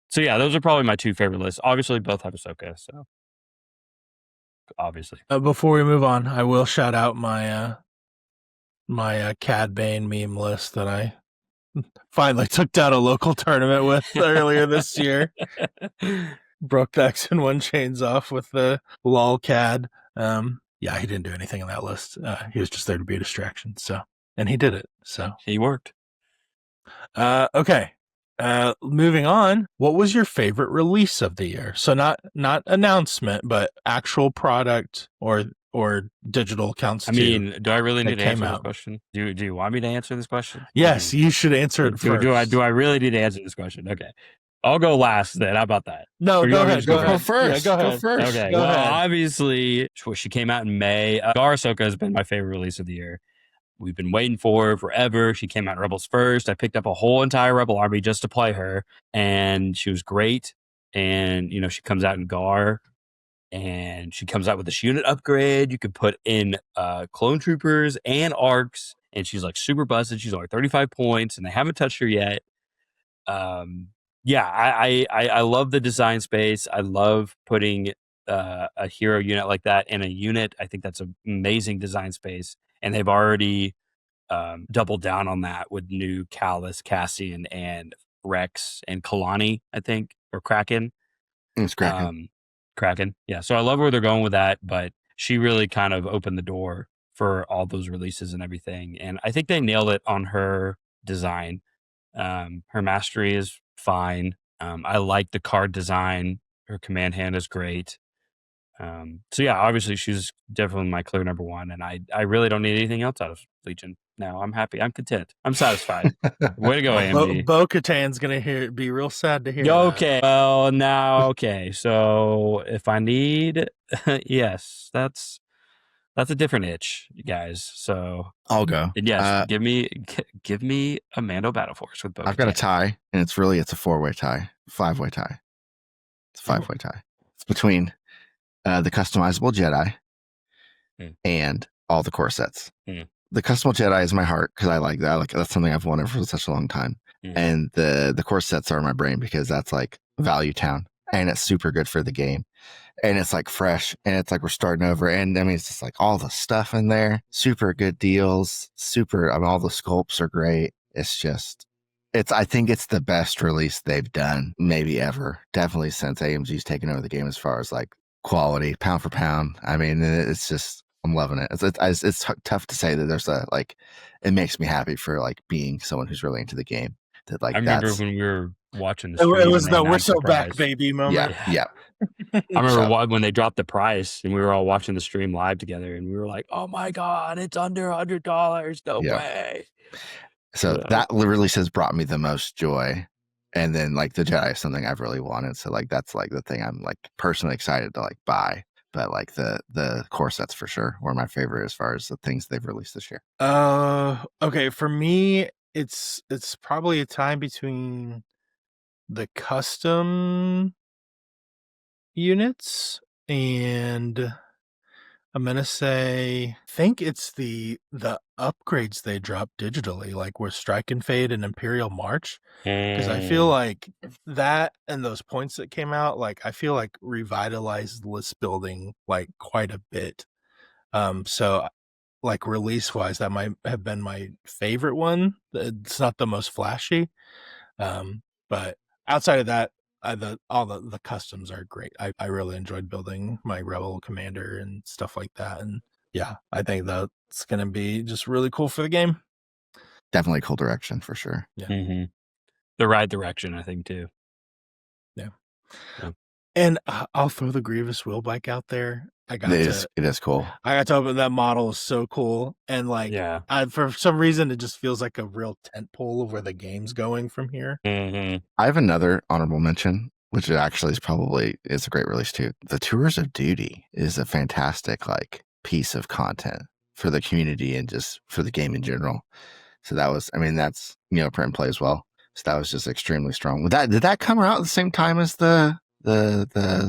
[SPEAKER 2] So yeah, those are probably my 2 favorite lists. Obviously, both have Ahsoka, so obviously.
[SPEAKER 1] Before we move on, I will shout out my my Cad Bane meme list that I finally took down a local tournament with earlier this year. Broke the X-1 chains off with the lol Cad. Yeah, he didn't do anything in that list. He was just there to be a distraction. So, and he did it. So
[SPEAKER 2] He worked.
[SPEAKER 1] okay. Moving on. What was your favorite release of the year? So not announcement, but actual product or digital counts.
[SPEAKER 2] I mean, do I really need to answer this
[SPEAKER 1] out.
[SPEAKER 2] question? Do you want me to answer this question?
[SPEAKER 1] Yes, you should answer it first.
[SPEAKER 2] Do I really need to answer this question? Okay. I'll go last then. How about that?
[SPEAKER 1] No,
[SPEAKER 2] Or you
[SPEAKER 1] go
[SPEAKER 2] want me
[SPEAKER 1] ahead.
[SPEAKER 2] to
[SPEAKER 1] Go
[SPEAKER 2] go
[SPEAKER 1] ahead.
[SPEAKER 3] first.
[SPEAKER 1] Yeah,
[SPEAKER 3] Go first.
[SPEAKER 2] Okay.
[SPEAKER 1] Go
[SPEAKER 2] Well,
[SPEAKER 1] ahead.
[SPEAKER 2] obviously, she came out in May. Gar Ahsoka has been my favorite release of the year. We've been waiting for her forever. She came out in Rebels first. I picked up a whole entire Rebel army just to play her, and she was great. And, you know, she comes out in Gar, and she comes out with this unit upgrade. You could put in clone troopers and arcs, and she's like super busted. She's only 35 points, and they haven't touched her yet. Yeah, I love the design space. I love putting a hero unit like that in a unit. I think that's an amazing design space, and they've already doubled down on that with new Callus, Cassian, and Rex and Kalani, I think, or Kraken.
[SPEAKER 3] It's Kraken.
[SPEAKER 2] Kraken, yeah. So I love where they're going with that, but she really kind of opened the door for all those releases and everything, and I think they nailed it on her design. Her mastery is fine. I like the card design. Her command hand is great. So yeah, obviously she's definitely my clear number 1, and I really don't need anything else out of Legion. Now I'm happy. I'm content. I'm satisfied. Way to go, AMG.
[SPEAKER 1] Bo-Katan's gonna be real sad to hear.
[SPEAKER 2] Okay. Well, now, okay. So if I need, yes, that's a different itch, you guys. So
[SPEAKER 3] I'll go.
[SPEAKER 2] yes, give me a Mando Battle Force with Bo-Katan.
[SPEAKER 3] I've got a tie, and it's a 4-way tie, 5-way tie. It's a 5-way tie. It's between the customizable Jedi and all the core sets. The customable Jedi is my heart because I like that. That's something I've wanted for such a long time. And the core sets are my brain because that's like Value Town, and it's super good for the game. And it's like fresh, and it's like we're starting over. And I mean, it's just like all the stuff in there, super good deals, all the sculpts are great. It's just, I think it's the best release they've done, maybe ever. Definitely since AMG's taken over the game as far as like quality, pound for pound. I mean, it's just, I'm loving it. It's tough to say that there's it makes me happy for like being someone who's really into the game. That like
[SPEAKER 2] I remember when we were watching the stream.
[SPEAKER 1] It was the "we're so back, baby" moment.
[SPEAKER 3] Yeah.
[SPEAKER 2] I remember when they dropped the price, and we were all watching the stream live together, and we were like, "Oh my god, it's under $100! No way!"
[SPEAKER 3] So that release has brought me the most joy. And then like the Jedi is something I've really wanted. So like that's like the thing I'm like personally excited to like buy. But like the core sets for sure were my favorite as far as the things they've released this year.
[SPEAKER 1] Okay, for me it's probably a tie between the custom units and I'm gonna say I think it's the upgrades they dropped digitally, like with Strike and Fade and Imperial March. Because I feel like that and those points that came out, like I feel like revitalized list building like quite a bit. So like release wise, that might have been my favorite one. It's not the most flashy, but outside of that, all the customs are great. I really enjoyed building my Rebel commander and stuff like that, and yeah, I think that's gonna be just really cool for the game.
[SPEAKER 3] Definitely cool direction for sure.
[SPEAKER 1] Yeah.
[SPEAKER 2] Mm-hmm. The right direction, I think, too.
[SPEAKER 1] Yeah.
[SPEAKER 2] Yeah.
[SPEAKER 1] And I'll throw the Grievous wheel bike out there.
[SPEAKER 3] It is cool.
[SPEAKER 1] I got to open that model is so cool, and like,
[SPEAKER 2] Yeah.
[SPEAKER 1] for some reason, it just feels like a real tentpole of where the game's going from here.
[SPEAKER 2] Mm-hmm.
[SPEAKER 3] I have another honorable mention, which actually is a great release too. The Tours of Duty is a fantastic like piece of content for the community and just for the game in general. So that was, I mean, that's print and play as well. So that was just extremely strong. Did that come out at the same time as the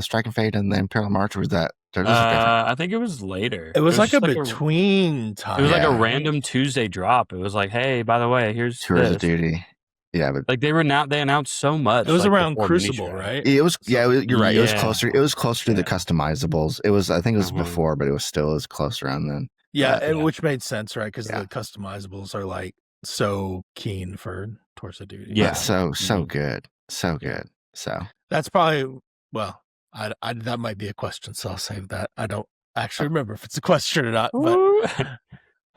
[SPEAKER 3] Strike and Fade and the Imperial March, or was that?
[SPEAKER 2] I think it was later.
[SPEAKER 1] It was like a between time.
[SPEAKER 2] It was like a random Tuesday drop. It was like, hey, by the way, here's
[SPEAKER 3] Tours of Duty. Yeah, but
[SPEAKER 2] like they announced so much.
[SPEAKER 1] It was
[SPEAKER 2] like,
[SPEAKER 1] around Crucible, right?
[SPEAKER 3] It was. Yeah, you're right.
[SPEAKER 2] Yeah.
[SPEAKER 3] It was closer. It was closer to the customizables. It was. I think it was before, but it was close around then.
[SPEAKER 1] Yeah, which made sense, right? Because the customizables are like so keen for Tours of Duty.
[SPEAKER 3] Yeah, so good, so good. So
[SPEAKER 1] that's probably I that might be a question, so I'll save that. I don't actually remember if it's a question or not. But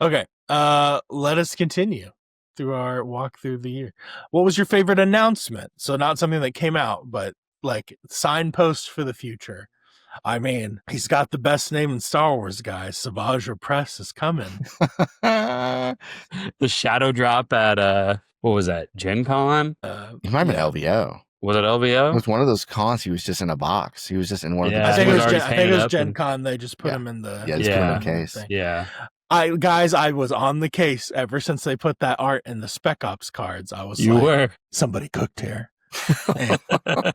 [SPEAKER 1] okay, let us continue through our walk through the year. What was your favorite announcement? So not something that came out, but like signpost for the future. I mean, he's got the best name in Star Wars, guys. Savage Press is coming.
[SPEAKER 2] The shadow drop at what was that? Gen Con?
[SPEAKER 3] It might have been LVO.
[SPEAKER 2] Was it LVO?
[SPEAKER 3] It was one of those cons. He was just in a box. He was just in one of the.
[SPEAKER 1] I think it was Gen Con. They just put him in the.
[SPEAKER 3] Yeah, just put him in the case.
[SPEAKER 1] Thing.
[SPEAKER 2] Yeah.
[SPEAKER 1] I was on the case ever since they put that art in the Spec Ops cards. I was somebody cooked here.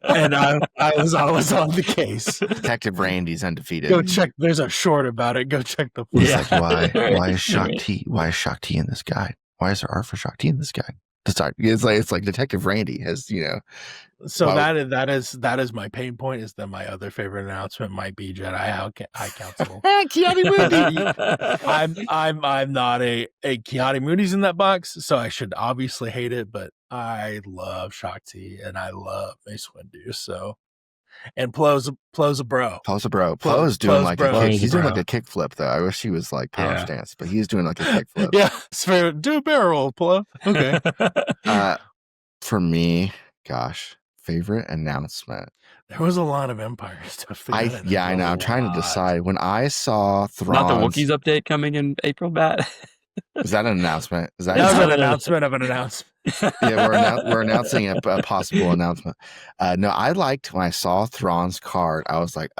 [SPEAKER 1] and I was on the case.
[SPEAKER 3] Detective Randy's undefeated.
[SPEAKER 1] Go check. There's a short about it. Go check the.
[SPEAKER 3] It's like why is Shock T? Why is Shock T in this guide? Why is there art for Shock T in this guide? It's like Detective Randy has
[SPEAKER 1] So that is my pain point. Is that my other favorite announcement might be Jedi High Council.
[SPEAKER 3] Keanu Moody.
[SPEAKER 1] I'm not a Keanu Moody's in that box, so I should obviously hate it. But I love Shock T and I love Mace Windu. So and Plo's a bro.
[SPEAKER 3] Plo's a bro. Plo's doing like a kick. He's doing like a kickflip though. I wish he was like power stance, but he's doing like a kickflip.
[SPEAKER 1] Yeah, it's fair. Do a barrel roll, Plo. Okay.
[SPEAKER 3] For me, gosh, favorite announcement.
[SPEAKER 1] There was a lot of Empire stuff.
[SPEAKER 3] I know. I'm trying to decide. When I saw Thrawn's...
[SPEAKER 2] Not the Wookiees update coming in April, Matt.
[SPEAKER 3] Is that an announcement?
[SPEAKER 1] That was an announcement of an announcement.
[SPEAKER 3] Yeah, we're announcing a possible announcement. No, I liked when I saw Thrawn's card. I was like,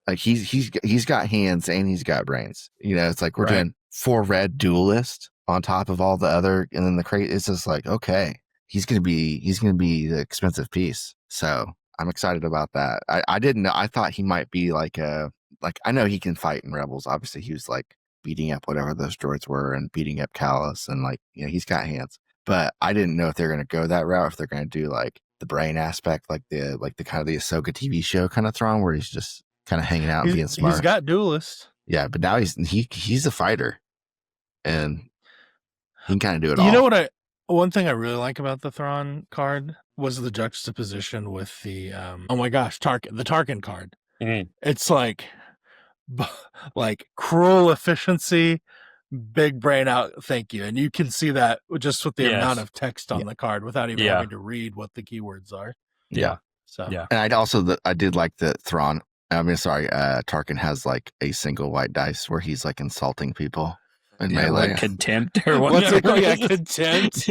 [SPEAKER 3] like he's got hands and he's got brains. It's like we're doing 4 red duelist on top of all the other, and then the crate. It's just like, okay, he's gonna be the expensive piece. So I'm excited about that. I didn't know. I thought he might be like I know he can fight in Rebels. Obviously, he was like beating up whatever those droids were and beating up Callus, and like he's got hands. But I didn't know if they're gonna go that route. If they're gonna do like the brain aspect, like the kind of the Ahsoka TV show kind of Thrawn, where he's just kind of hanging out and being smart.
[SPEAKER 1] He's got duelist.
[SPEAKER 3] Yeah, but now he's a fighter, and he can kind of do it all.
[SPEAKER 1] You know what? One thing I really like about the Thrawn card was the juxtaposition with the oh my gosh, the Tarkin card.
[SPEAKER 2] Mm-hmm.
[SPEAKER 1] It's like cruel efficiency, big brain out. Thank you, and you can see that just with the amount of text on the card without even having to read what the keywords are.
[SPEAKER 2] Yeah.
[SPEAKER 1] So
[SPEAKER 3] and I did like the Thrawn. Tarkin has like a single white dice where he's like insulting people in melee.
[SPEAKER 2] Like contempt or what?
[SPEAKER 1] What's it called? Yeah, contempt.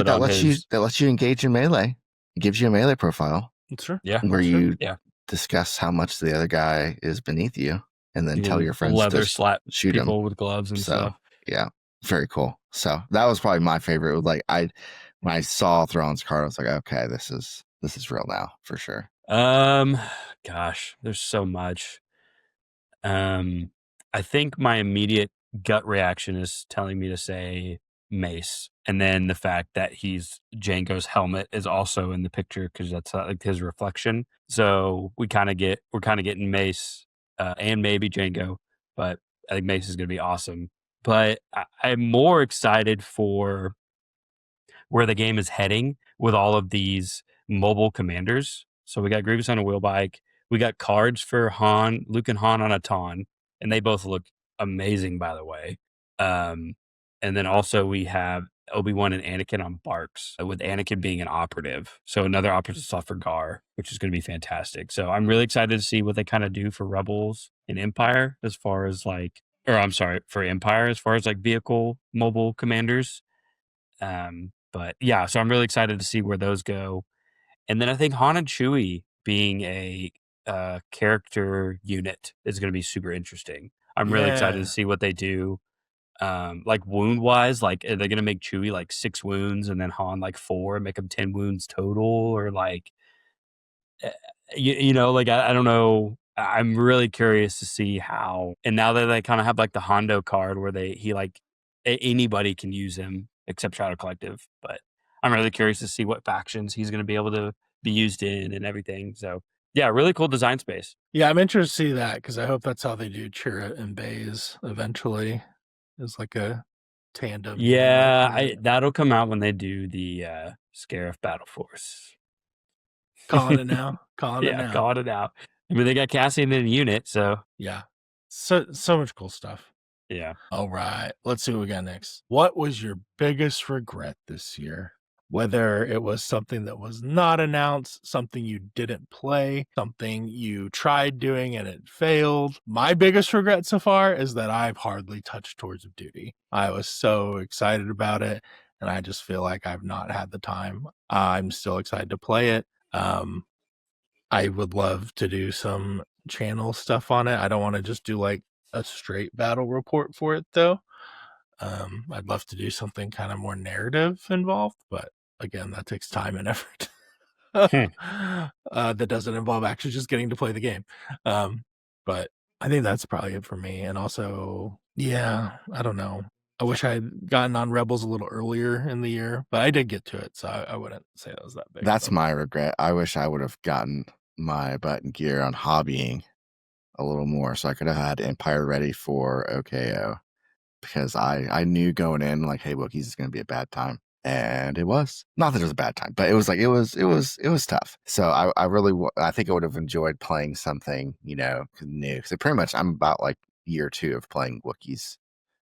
[SPEAKER 3] That lets you engage in melee. It gives you a melee profile.
[SPEAKER 1] Sure.
[SPEAKER 3] Yeah. Where you discuss how much the other guy is beneath you, and then tell your friends to shoot
[SPEAKER 2] people
[SPEAKER 3] him
[SPEAKER 2] with gloves and stuff.
[SPEAKER 3] Yeah, very cool. So that was probably my favorite. It was like when I saw Thrawn's card, I was like, okay, this is real now for sure.
[SPEAKER 2] Gosh, there's so much. I think my immediate gut reaction is telling me to say mace. And then the fact that Django's helmet is also in the picture because that's like his reflection. So we're kind of getting mace and maybe Django, but I think mace is going to be awesome. But I'm more excited for where the game is heading with all of these mobile commanders. So we got Grievous on a wheel bike. We got cards for Luke and Han on a Taun, and they both look amazing, by the way. And then also we have Obi-Wan and Anakin on Barks, with Anakin being an operative. So another operative slot for Gar, which is going to be fantastic. So I'm really excited to see what they kind of do for Rebels and Empire for Empire as far as like vehicle mobile commanders. But yeah, so I'm really excited to see where those go. And then I think Han and Chewie being a character unit is going to be super interesting. I'm really excited to see what they do. Like wound wise, like are they going to make Chewie like 6 wounds and then Han like 4 and make him 10 wounds total, or like like I don't know. I'm really curious to see how. And now that they kind of have like the Hondo card where anybody can use him except Shadow Collective, but I'm really curious to see what factions he's going to be able to be used in and everything. So yeah, really cool design space.
[SPEAKER 1] Yeah, I'm interested to see that because I hope that's how they do Chirrut and Baze eventually. It's like a tandem.
[SPEAKER 2] Yeah, that'll come out when they do the Scarif Battle Force.
[SPEAKER 1] Calling it now.
[SPEAKER 2] Calling it out. I mean, they got Cassian in a unit, so
[SPEAKER 1] yeah. So much cool stuff.
[SPEAKER 2] Yeah.
[SPEAKER 1] All right. Let's see what we got next. What was your biggest regret this year? Whether it was something that was not announced, something you didn't play, something you tried doing and it failed. My biggest regret so far is that I've hardly touched Tours of Duty. I was so excited about it, and I just feel like I've not had the time. I'm still excited to play it. I would love to do some channel stuff on it. I don't want to just do like a straight battle report for it, though. I'd love to do something kind of more narrative involved, but again, that takes time and effort. That doesn't involve actually just getting to play the game. But I think that's probably it for me. And also, yeah, I don't know. I wish I had gotten on Rebels a little earlier in the year, but I did get to it, so I wouldn't say that was that big.
[SPEAKER 3] That's my regret. I wish I would have gotten my butt and gear on hobbying a little more, so I could have had Empire ready for OKO, because I knew going in like, hey, Wookiees is going to be a bad time, and it was. Not that it was a bad time, but it was like it was tough. So I think I would have enjoyed playing something new, because pretty much I'm about like year 2 of playing Wookiees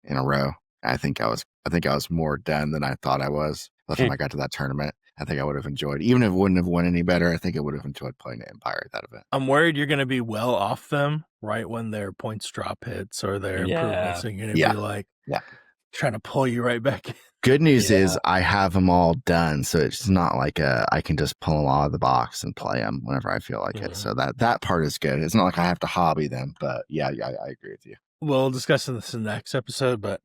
[SPEAKER 3] in a row. I think I was more done than I thought I was by the time I got to that tournament. I think I would have enjoyed, even if it wouldn't have won any better, I think I would have enjoyed playing the Empire at that event.
[SPEAKER 1] I'm worried you're going to be well off them right when their points drop hits or their improvements, and you're going to be like, trying to pull you right back in.
[SPEAKER 3] Good news is I have them all done, so it's not like I can just pull them out of the box and play them whenever I feel like it. So that part is good. It's not like I have to hobby them, but I agree with you.
[SPEAKER 1] We'll discuss this in the next episode, but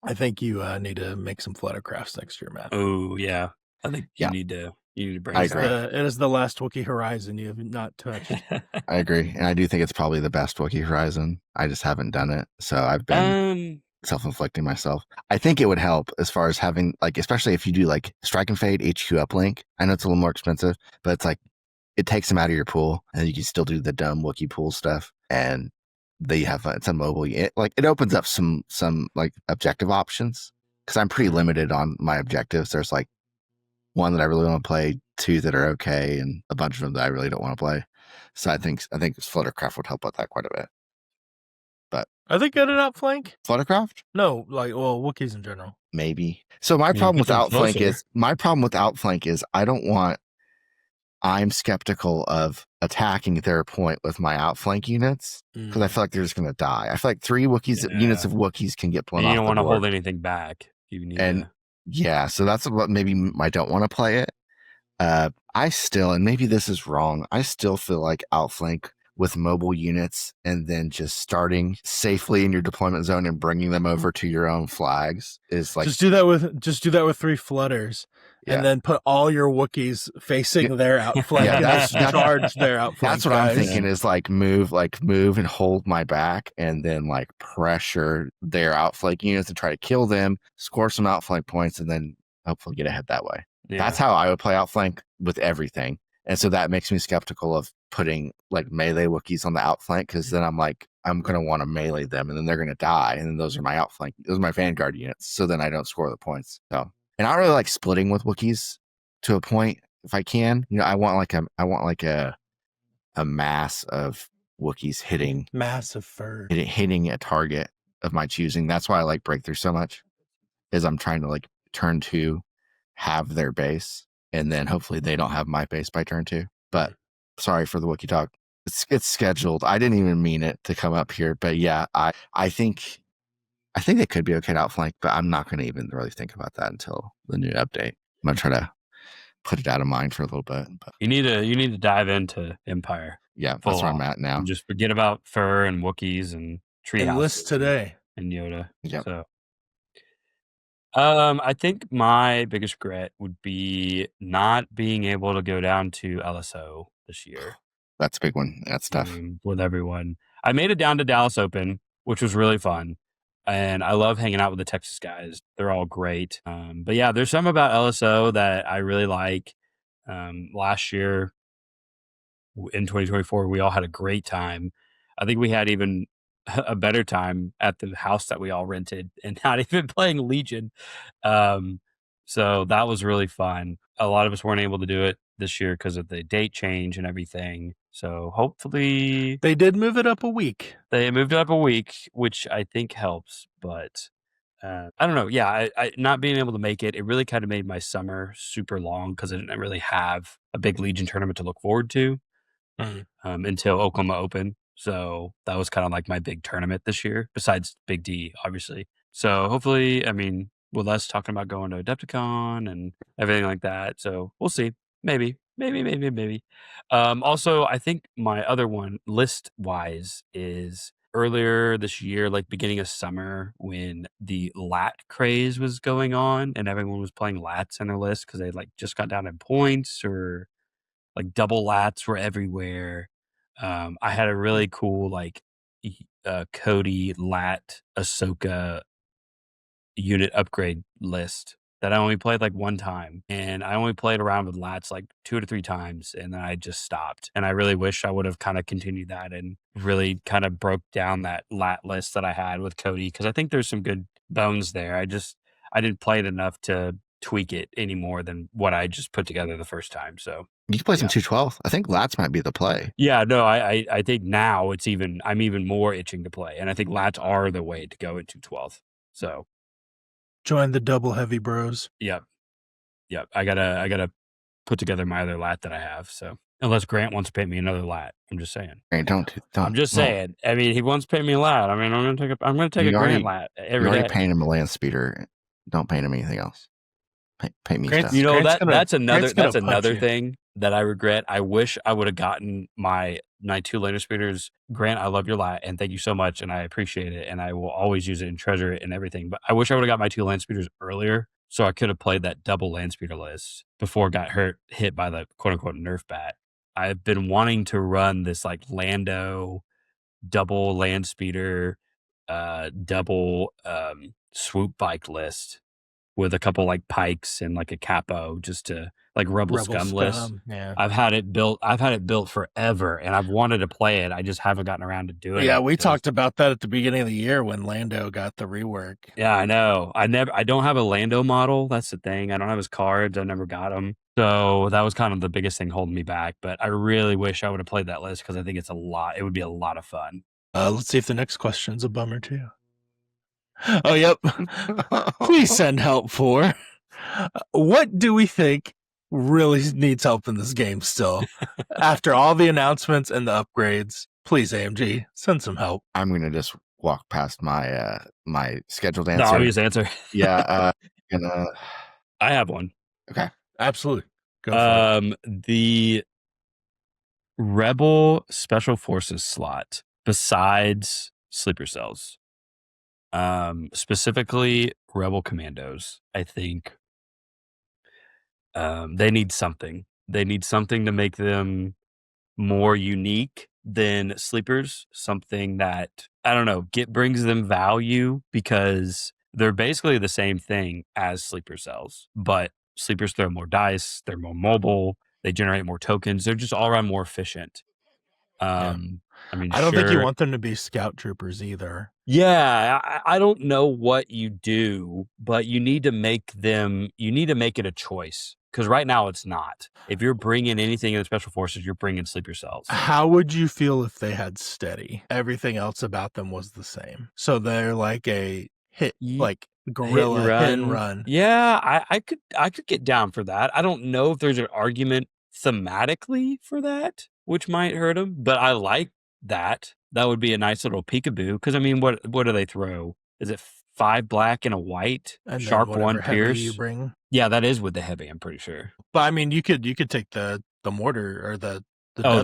[SPEAKER 1] I think you need to make some Fluttercrafts next year, Matt.
[SPEAKER 2] Oh yeah, I think you need to bring.
[SPEAKER 3] I agree.
[SPEAKER 1] It is the last Wookiee Horizon you have not touched.
[SPEAKER 3] I agree, and I do think it's probably the best Wookiee Horizon. I just haven't done it, so I've been self-inflicting myself. I think it would help as far as having, like, especially if you do like Strike and Fade HQ uplink. I know it's a little more expensive, but it's like it takes them out of your pool, and you can still do the dumb Wookiee pool stuff, and they have it's a mobile. It opens up some like objective options, because I'm pretty limited on my objectives. There's like 1 that I really want to play, 2 that are okay, and a bunch of them that I really don't want to play. So I think Fluttercraft would help with that quite a bit. But
[SPEAKER 1] are they good at Outflank?
[SPEAKER 3] Fluttercraft?
[SPEAKER 1] No, Wookiees in general.
[SPEAKER 3] Maybe. So my problem with Outflank is I'm skeptical of attacking their point with my outflank units, because I feel like they're just going to die. I feel like 3 units of Wookiees can get blown off.
[SPEAKER 2] You don't want
[SPEAKER 3] to
[SPEAKER 2] hold anything back. You need
[SPEAKER 3] so that's what maybe I don't want to play it. I still, and maybe this is wrong, I still feel like Outflank with mobile units and then just starting safely in your deployment zone and bringing them over to your own flags is like,
[SPEAKER 1] just do that with 3 flutters and then put all your Wookiees facing their outflank.
[SPEAKER 3] Yeah,
[SPEAKER 1] and
[SPEAKER 3] that's-
[SPEAKER 1] just charge their outflank.
[SPEAKER 3] That's what I'm
[SPEAKER 1] guys.
[SPEAKER 3] thinking is like move and hold my back and then like pressure their outflank units and try to kill them, score some outflank points, and then hopefully get ahead that way.
[SPEAKER 2] Yeah.
[SPEAKER 3] That's how I would play outflank with everything. And so that makes me skeptical of putting like melee Wookiees on the outflank, because then I'm like, I'm going to want to melee them and then they're going to die. And then those are my outflank. Those are my vanguard units. So then I don't score the points. So, and I really like splitting with Wookiees to a point if I can. You know, I want like a mass of Wookiees hitting
[SPEAKER 1] Massive fur.
[SPEAKER 3] hitting a target of my choosing. That's why I like Breakthrough so much, is I'm trying to like turn 2 have their base, and then hopefully they don't have my base by turn 2. But sorry for the Wookiee talk. It's scheduled. I didn't even mean it to come up here, but yeah, I think they could be okay to outflank, but I'm not going to even really think about that until the new update. I'm going to try to put it out of mind for a little bit. But
[SPEAKER 2] You need to dive into Empire.
[SPEAKER 3] yeah,
[SPEAKER 2] Full
[SPEAKER 3] that's where I'm
[SPEAKER 2] on.
[SPEAKER 3] at now.
[SPEAKER 2] And just forget about fur and Wookiees and treehouses.
[SPEAKER 1] Enlist today.
[SPEAKER 2] And Yoda.
[SPEAKER 3] Yep.
[SPEAKER 2] So, I think my biggest regret would be not being able to go down to LSO this year.
[SPEAKER 3] That's a big one. That's tough.
[SPEAKER 2] With everyone. I made it down to Dallas Open, which was really fun. And I love hanging out with the Texas guys. They're all great. But yeah, there's some about LSO that I really like. Last year in 2024, we all had a great time. I think we had even a better time at the house that we all rented and not even playing Legion. So that was really fun. A lot of us weren't able to do it this year because of the date change and everything. So hopefully
[SPEAKER 1] They did move it up a week.
[SPEAKER 2] they moved it up a week, which I think helps. But I don't know. Yeah, I not being able to make it, it really kind of made my summer super long because I didn't really have a big Legion tournament to look forward to until Oklahoma Open. So that was kind of like my big tournament this year, besides Big D, obviously. So hopefully, I mean, with us talking about going to Adepticon and everything like that. So we'll see. Maybe. Also, I think my other one, list-wise, is earlier this year, like beginning of summer, when the lat craze was going on and everyone was playing lats in their list because they like just got down in points, or like double lats were everywhere. I had a really cool like Cody lat Ahsoka unit upgrade list that I only played like one time, and I only played around with lats like 2 to 3 times, and then I just stopped. And I really wish I would have kind of continued that and really kind of broke down that lat list that I had with Cody, because I think there's some good bones there. I didn't play it enough to tweak it any more than what I just put together the first time. So
[SPEAKER 3] You can play some 212. I think lats might be the play.
[SPEAKER 2] yeah, no, I think now I'm even more itching to play, and I think lats are the way to go into 212. So
[SPEAKER 1] Join the double heavy bros.
[SPEAKER 2] yep. I gotta put together my other lat that I have. So unless Grant wants to pay me another lat, I'm just saying.
[SPEAKER 3] Hey, don't.
[SPEAKER 2] I'm just saying. I mean, he wants to pay me a lat. I mean, I'm gonna take
[SPEAKER 3] You
[SPEAKER 2] a
[SPEAKER 3] already-
[SPEAKER 2] Grant lat
[SPEAKER 3] You're
[SPEAKER 2] every
[SPEAKER 3] already
[SPEAKER 2] day.
[SPEAKER 3] paying him a land speeder. Don't pay him anything else. Pay me
[SPEAKER 1] Grant's-
[SPEAKER 3] stuff.
[SPEAKER 2] You know,
[SPEAKER 1] Grant's gonna-
[SPEAKER 2] that's
[SPEAKER 1] Grant's gonna punch
[SPEAKER 2] another
[SPEAKER 1] you.
[SPEAKER 2] thing that I regret. I wish I would have gotten my 2 laner speeders. Grant, I love your lat and thank you so much, and I appreciate it, and I will always use it and treasure it and everything. But I wish I would have got my 2 land speeders earlier, so I could have played that double land speeder list before it got hit by the quote unquote nerf bat. I've been wanting to run this like Lando double land speeder, double swoop bike list with a couple like pikes and like a capo, just to like rebel scum list.
[SPEAKER 1] Yeah.
[SPEAKER 2] I've had it built forever, and I've wanted to play it. I just haven't gotten around to doing it.
[SPEAKER 1] Yeah, we
[SPEAKER 2] because-
[SPEAKER 1] talked about that at the beginning of the year when Lando got the rework.
[SPEAKER 2] Yeah, I know. I don't have a Lando model. That's the thing. I don't have his cards. I never got them. So that was kind of the biggest thing holding me back. But I really wish I would have played that list because I think it would be a lot of fun.
[SPEAKER 1] Let's see if the next question's a bummer too. Oh, yep. Please send help for. What do we think really needs help in this game still? After all the announcements and the upgrades, please, AMG, send some help.
[SPEAKER 3] I'm gonna just walk past my my scheduled
[SPEAKER 2] The
[SPEAKER 3] answer.
[SPEAKER 2] obvious answer.
[SPEAKER 3] Yeah. Gonna.
[SPEAKER 2] I have one.
[SPEAKER 3] Okay.
[SPEAKER 1] Absolutely. Go for it.
[SPEAKER 2] The Rebel Special Forces slot, besides sleeper cells, specifically Rebel Commandos, I think They need something. They need something to make them more unique than sleepers. Something that, I don't know, brings them value because they're basically the same thing as sleeper cells, but sleepers throw more dice, they're more mobile, they generate more tokens, they're just all around more efficient.
[SPEAKER 1] Yeah.
[SPEAKER 2] I mean,
[SPEAKER 1] I don't think you
[SPEAKER 2] sure.
[SPEAKER 1] want them to be scout troopers either.
[SPEAKER 2] Yeah, I don't know what you do, but you need to make it a choice because right now it's not. If you're bringing anything in the special forces, you're bringing sleeper cells.
[SPEAKER 1] How would you feel if they had steady? Everything else about them was the same. So they're like a like guerrilla hit and run.
[SPEAKER 2] Yeah, I could get down for that. I don't know if there's an argument thematically for that, which might hurt them, but I like that. That would be a nice little peekaboo. Because I mean, what do they throw? Is it 5 black and a white?
[SPEAKER 1] And
[SPEAKER 2] Sharp
[SPEAKER 1] then
[SPEAKER 2] 1
[SPEAKER 1] heavy
[SPEAKER 2] pierce.
[SPEAKER 1] you bring.
[SPEAKER 2] Yeah, that is with the heavy. I'm pretty sure.
[SPEAKER 1] But I mean, you could take the mortar or the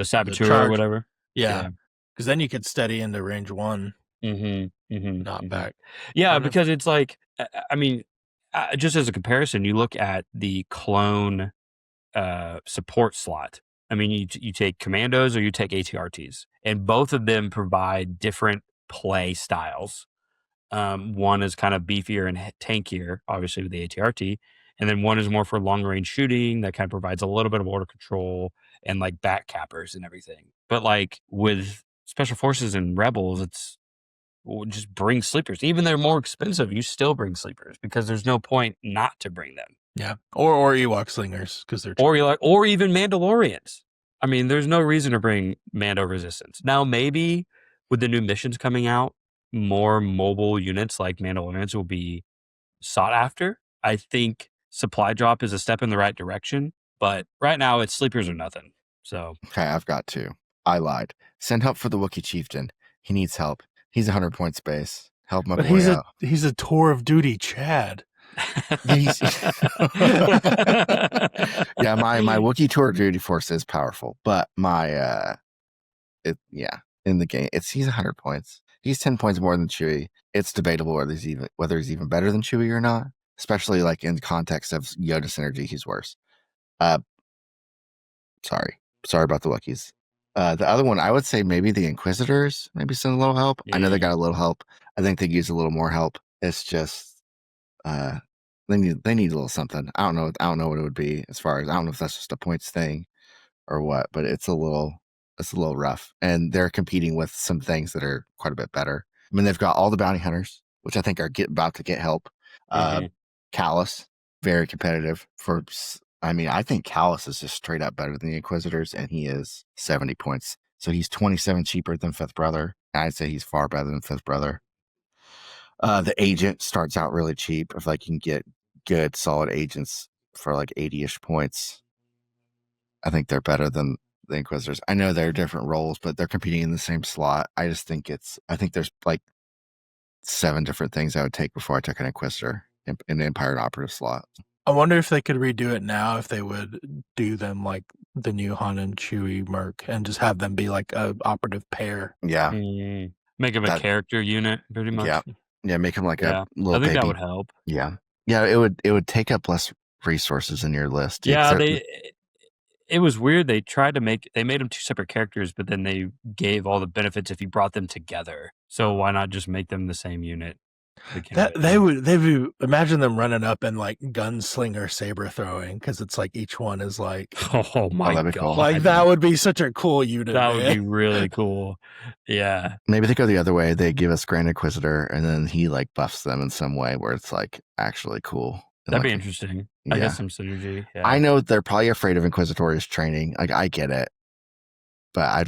[SPEAKER 2] saboteur or whatever.
[SPEAKER 1] Yeah, because then you could steady into range 1. Not back.
[SPEAKER 2] Yeah, because it's like, I mean, just as a comparison, you look at the clone support slot. I mean, you take commandos or you take ATRTs, and both of them provide different play styles. One is kind of beefier and tankier, obviously with the ATRT, and then one is more for long range shooting that kind of provides a little bit of order control and like back cappers and everything. But like with special forces and rebels, it's just bring sleepers. Even they're more expensive, you still bring sleepers because there's no point not to bring them.
[SPEAKER 1] Yeah, or Ewok slingers because they're
[SPEAKER 2] or even Mandalorians. I mean, there's no reason to bring Mando Resistance. Now, maybe with the new missions coming out, more mobile units like Mandalorians will be sought after. I think supply drop is a step in the right direction, but right now it's sleepers or nothing. So
[SPEAKER 3] okay, I've got 2. I lied. Send help for the Wookiee chieftain. He needs help. He's 100 points base. Help my boy out.
[SPEAKER 1] He's a tour of duty Chad.
[SPEAKER 3] Yeah, my Wookiee tour of duty force is powerful, but my in the game he's 100 points. He's 10 points more than Chewie. It's debatable whether he's even better than Chewie or not, especially like in the context of Yoda synergy. He's worse. Sorry about the Wookiees. The other one, I would say maybe the Inquisitors, maybe send a little help. I know they got a little help. I think they use a little more help. It's just they need a little something. I don't know what it would be as far as, I don't know if that's just a points thing or what, but it's a little rough. And they're competing with some things that are quite a bit better. I mean, they've got all the bounty hunters, which I think are about to get help. Callus, very competitive I think Callus is just straight up better than the Inquisitors, and he is 70 points. So he's 27 cheaper than Fifth Brother. I'd say he's far better than Fifth Brother. The agent starts out really cheap. If like you can get good solid agents for like 80-ish points, I think they're better than the Inquisitors. I know they're different roles, but they're competing in the same slot. I just think I think there's like 7 different things I would take before I took an Inquisitor in the Empire and Operative slot.
[SPEAKER 1] I wonder if they could redo it now, if they would do them like the new Han and Chewie Merc and just have them be like a operative pair.
[SPEAKER 3] Yeah.
[SPEAKER 2] Make them a character unit, pretty much.
[SPEAKER 3] Yeah, make them like a little
[SPEAKER 2] I think
[SPEAKER 3] baby.
[SPEAKER 2] that would help.
[SPEAKER 3] Yeah. Yeah, it would take up less resources in your list.
[SPEAKER 2] Yeah, it was weird. They made them 2 separate characters, but then they gave all the benefits if you brought them together. So why not just make them the same unit?
[SPEAKER 1] They would imagine them running up and like gunslinger saber throwing, because it's like each one is like,
[SPEAKER 2] oh my god,
[SPEAKER 3] cool.
[SPEAKER 1] Like that would be such a cool unit.
[SPEAKER 2] That would be really cool. Yeah,
[SPEAKER 3] maybe they go the other way. They give us Grand Inquisitor, and then he like buffs them in some way where it's like actually cool.
[SPEAKER 2] That'd be interesting. I guess some synergy. Yeah.
[SPEAKER 3] I know they're probably afraid of Inquisitorious training. Like I get it, but I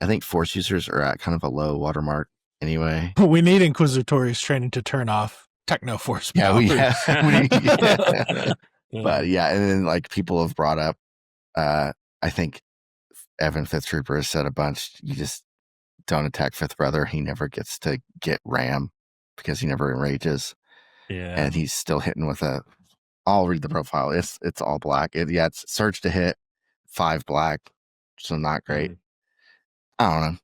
[SPEAKER 3] think Force users are at kind of a low watermark. Anyway,
[SPEAKER 1] we need Inquisitorious training to turn off Techno Force powers.
[SPEAKER 3] But yeah, and then like people have brought up, I think Evan Fifth Trooper has said a bunch. You just don't attack Fifth Brother. He never gets to get Ram because he never enrages.
[SPEAKER 2] Yeah,
[SPEAKER 3] and he's still hitting with I'll read the profile. It's all black. It's surge to hit 5 black, so not great. I don't know.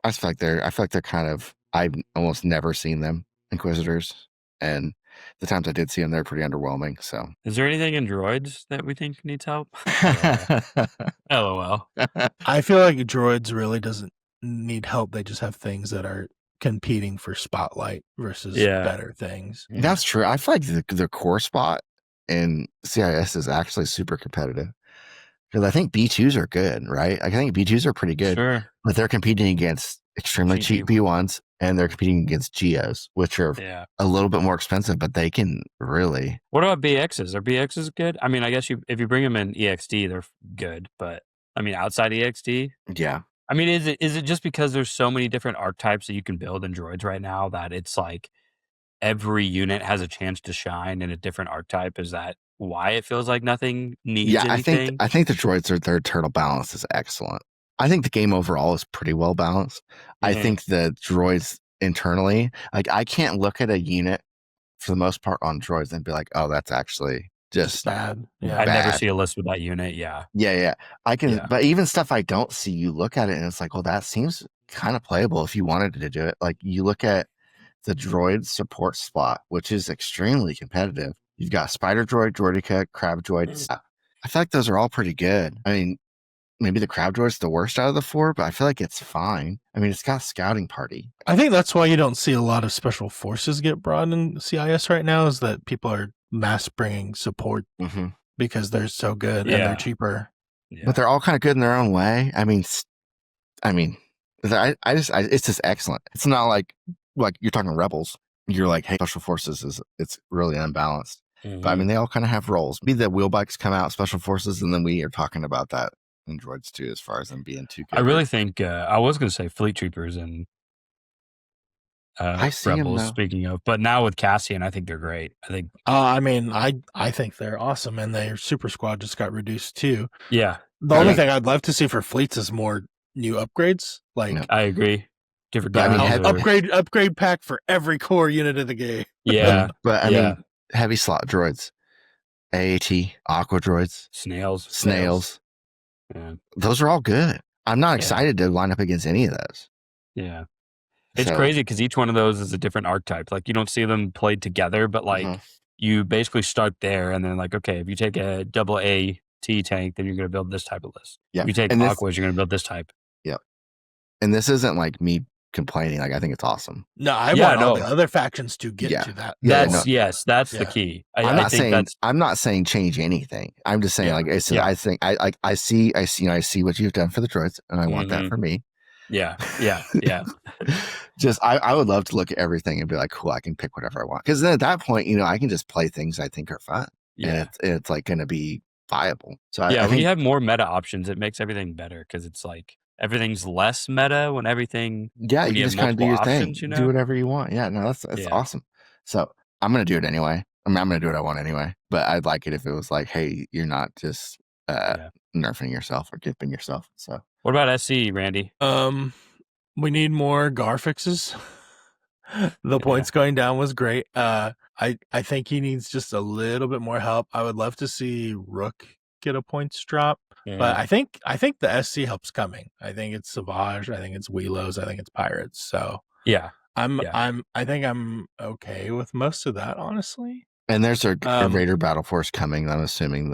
[SPEAKER 3] I feel like they're kind of, I've almost never seen them Inquisitors, and the times I did see them, they're pretty underwhelming. So,
[SPEAKER 2] Is there anything in droids that we think needs help? LOL.
[SPEAKER 1] I feel like droids really doesn't need help. They just have things that are competing for spotlight versus better things.
[SPEAKER 3] That's true. I feel like the core spot in CIS is actually super competitive because I think B2s are good, right? I think B2s are pretty good,
[SPEAKER 2] Sure.
[SPEAKER 3] but they're competing against extremely cheap B1s and they're competing against GOs, which are a little bit more expensive, but they can really.
[SPEAKER 2] What about BXs? Are BXs good? I mean, I guess if you bring them in EXD, they're good, but I mean, outside EXD,
[SPEAKER 3] yeah.
[SPEAKER 2] I mean, is it just because there's so many different archetypes that you can build in droids right now that it's like every unit has a chance to shine in a different archetype? Is that why it feels like nothing needs anything?
[SPEAKER 3] I think the droids their turtle balance is excellent. I think the game overall is pretty well balanced. I think the droids internally, like I can't look at a unit for the most part on droids and be like, oh, that's actually just
[SPEAKER 1] bad. Yeah.
[SPEAKER 2] I never see a list with that unit. Yeah.
[SPEAKER 3] I can, but even stuff I don't see, you look at it and it's like, well, that seems kind of playable if you wanted to do it. Like you look at the droid support spot, which is extremely competitive. You've got Spider Droid, Droidica, Crab Droid. I feel like those are all pretty good. I mean, maybe the Crab Droid's the worst out of the 4, but I feel like it's fine. I mean, it's got Scouting Party.
[SPEAKER 1] I think that's why you don't see a lot of special forces get brought in CIS right now, is that people are mass bringing support because they're so good and they're cheaper.
[SPEAKER 3] Yeah. But they're all kind of good in their own way. I mean, it's just excellent. It's not like you're talking Rebels. You're like, hey, special forces it's really unbalanced. But I mean, they all kind of have roles. Maybe the wheel bikes come out, special forces, and then we are talking about that in droids too, as far as them being too good.
[SPEAKER 2] I really think I was going to say fleet troopers and
[SPEAKER 3] I see
[SPEAKER 2] Rebels.
[SPEAKER 3] them,
[SPEAKER 2] speaking of, but now with Cassian, I think they're great. I think.
[SPEAKER 1] I mean, I think they're awesome, and their super squad just got reduced too.
[SPEAKER 2] Yeah.
[SPEAKER 1] The only thing I'd love to see for fleets is more new upgrades. Like
[SPEAKER 2] I agree. Different
[SPEAKER 1] upgrade pack for every core unit of the game.
[SPEAKER 2] Yeah.
[SPEAKER 3] But I mean, heavy slot droids, AAT, aqua droids, snails.
[SPEAKER 2] Yeah.
[SPEAKER 3] Those are all good. I'm not excited to line up against any of those.
[SPEAKER 2] Yeah. It's crazy because each one of those is a different archetype. Like you don't see them played together, but like you basically start there and then like, okay, if you take a double AT tank, then you're going to build this type of list. Yeah. If you take aquas, you're going to build this type.
[SPEAKER 3] Yep. And this isn't like me complaining. Like I think it's awesome.
[SPEAKER 1] No, I want all the other factions to get to that.
[SPEAKER 2] That's the key.
[SPEAKER 3] I'm not saying change anything. I'm just saying I think I see what you've done for the droids, and I want that for me.
[SPEAKER 2] Yeah.
[SPEAKER 3] Just I would love to look at everything and be like, cool, I can pick whatever I want. Because then at that point, I can just play things I think are fun. Yeah. And it's like going to be viable. So I
[SPEAKER 2] when you have more meta options, it makes everything better because it's like everything's less meta when everything.
[SPEAKER 3] Yeah, you just kind of do your thing. Do whatever you want. Yeah, no, that's awesome. So I'm going to do it anyway. I mean, I'm going to do what I want anyway. But I'd like it if it was like, hey, you're not just nerfing yourself or dipping yourself. So
[SPEAKER 2] what about SC, Randy?
[SPEAKER 1] We need more GAR fixes. The points going down was great. I think he needs just a little bit more help. I would love to see Rook get a points drop, but I think the SC help's coming. I think it's Savage. I think it's Wheelos. I think it's Pirates. So I think I'm okay with most of that, honestly.
[SPEAKER 3] And there's a Raider Battle Force coming. I'm assuming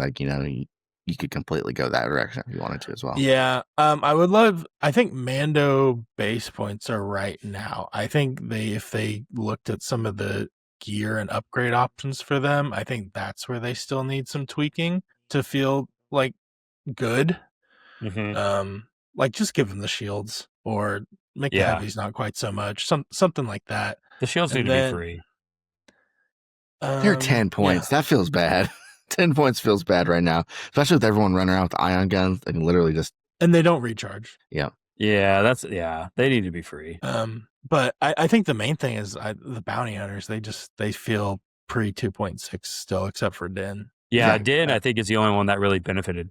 [SPEAKER 3] you could completely go that direction if you wanted to as well.
[SPEAKER 1] Yeah. I think Mando base points are right now. I think if they looked at some of the gear and upgrade options for them, I think that's where they still need some tweaking to feel like good. Like just give them the shields or make the heavies not quite so much. Something like that.
[SPEAKER 2] The shields need to be free.
[SPEAKER 3] They're 10 points. That feels bad. 10 points feels bad right now, especially with everyone running around with ion guns. They can literally just...
[SPEAKER 1] And they don't recharge.
[SPEAKER 3] Yeah.
[SPEAKER 2] Yeah, they need to be free.
[SPEAKER 1] But I think the main thing is the bounty hunters, they feel pre 2.6 still, except for Din.
[SPEAKER 2] Yeah, Din, I think, is the only one that really benefited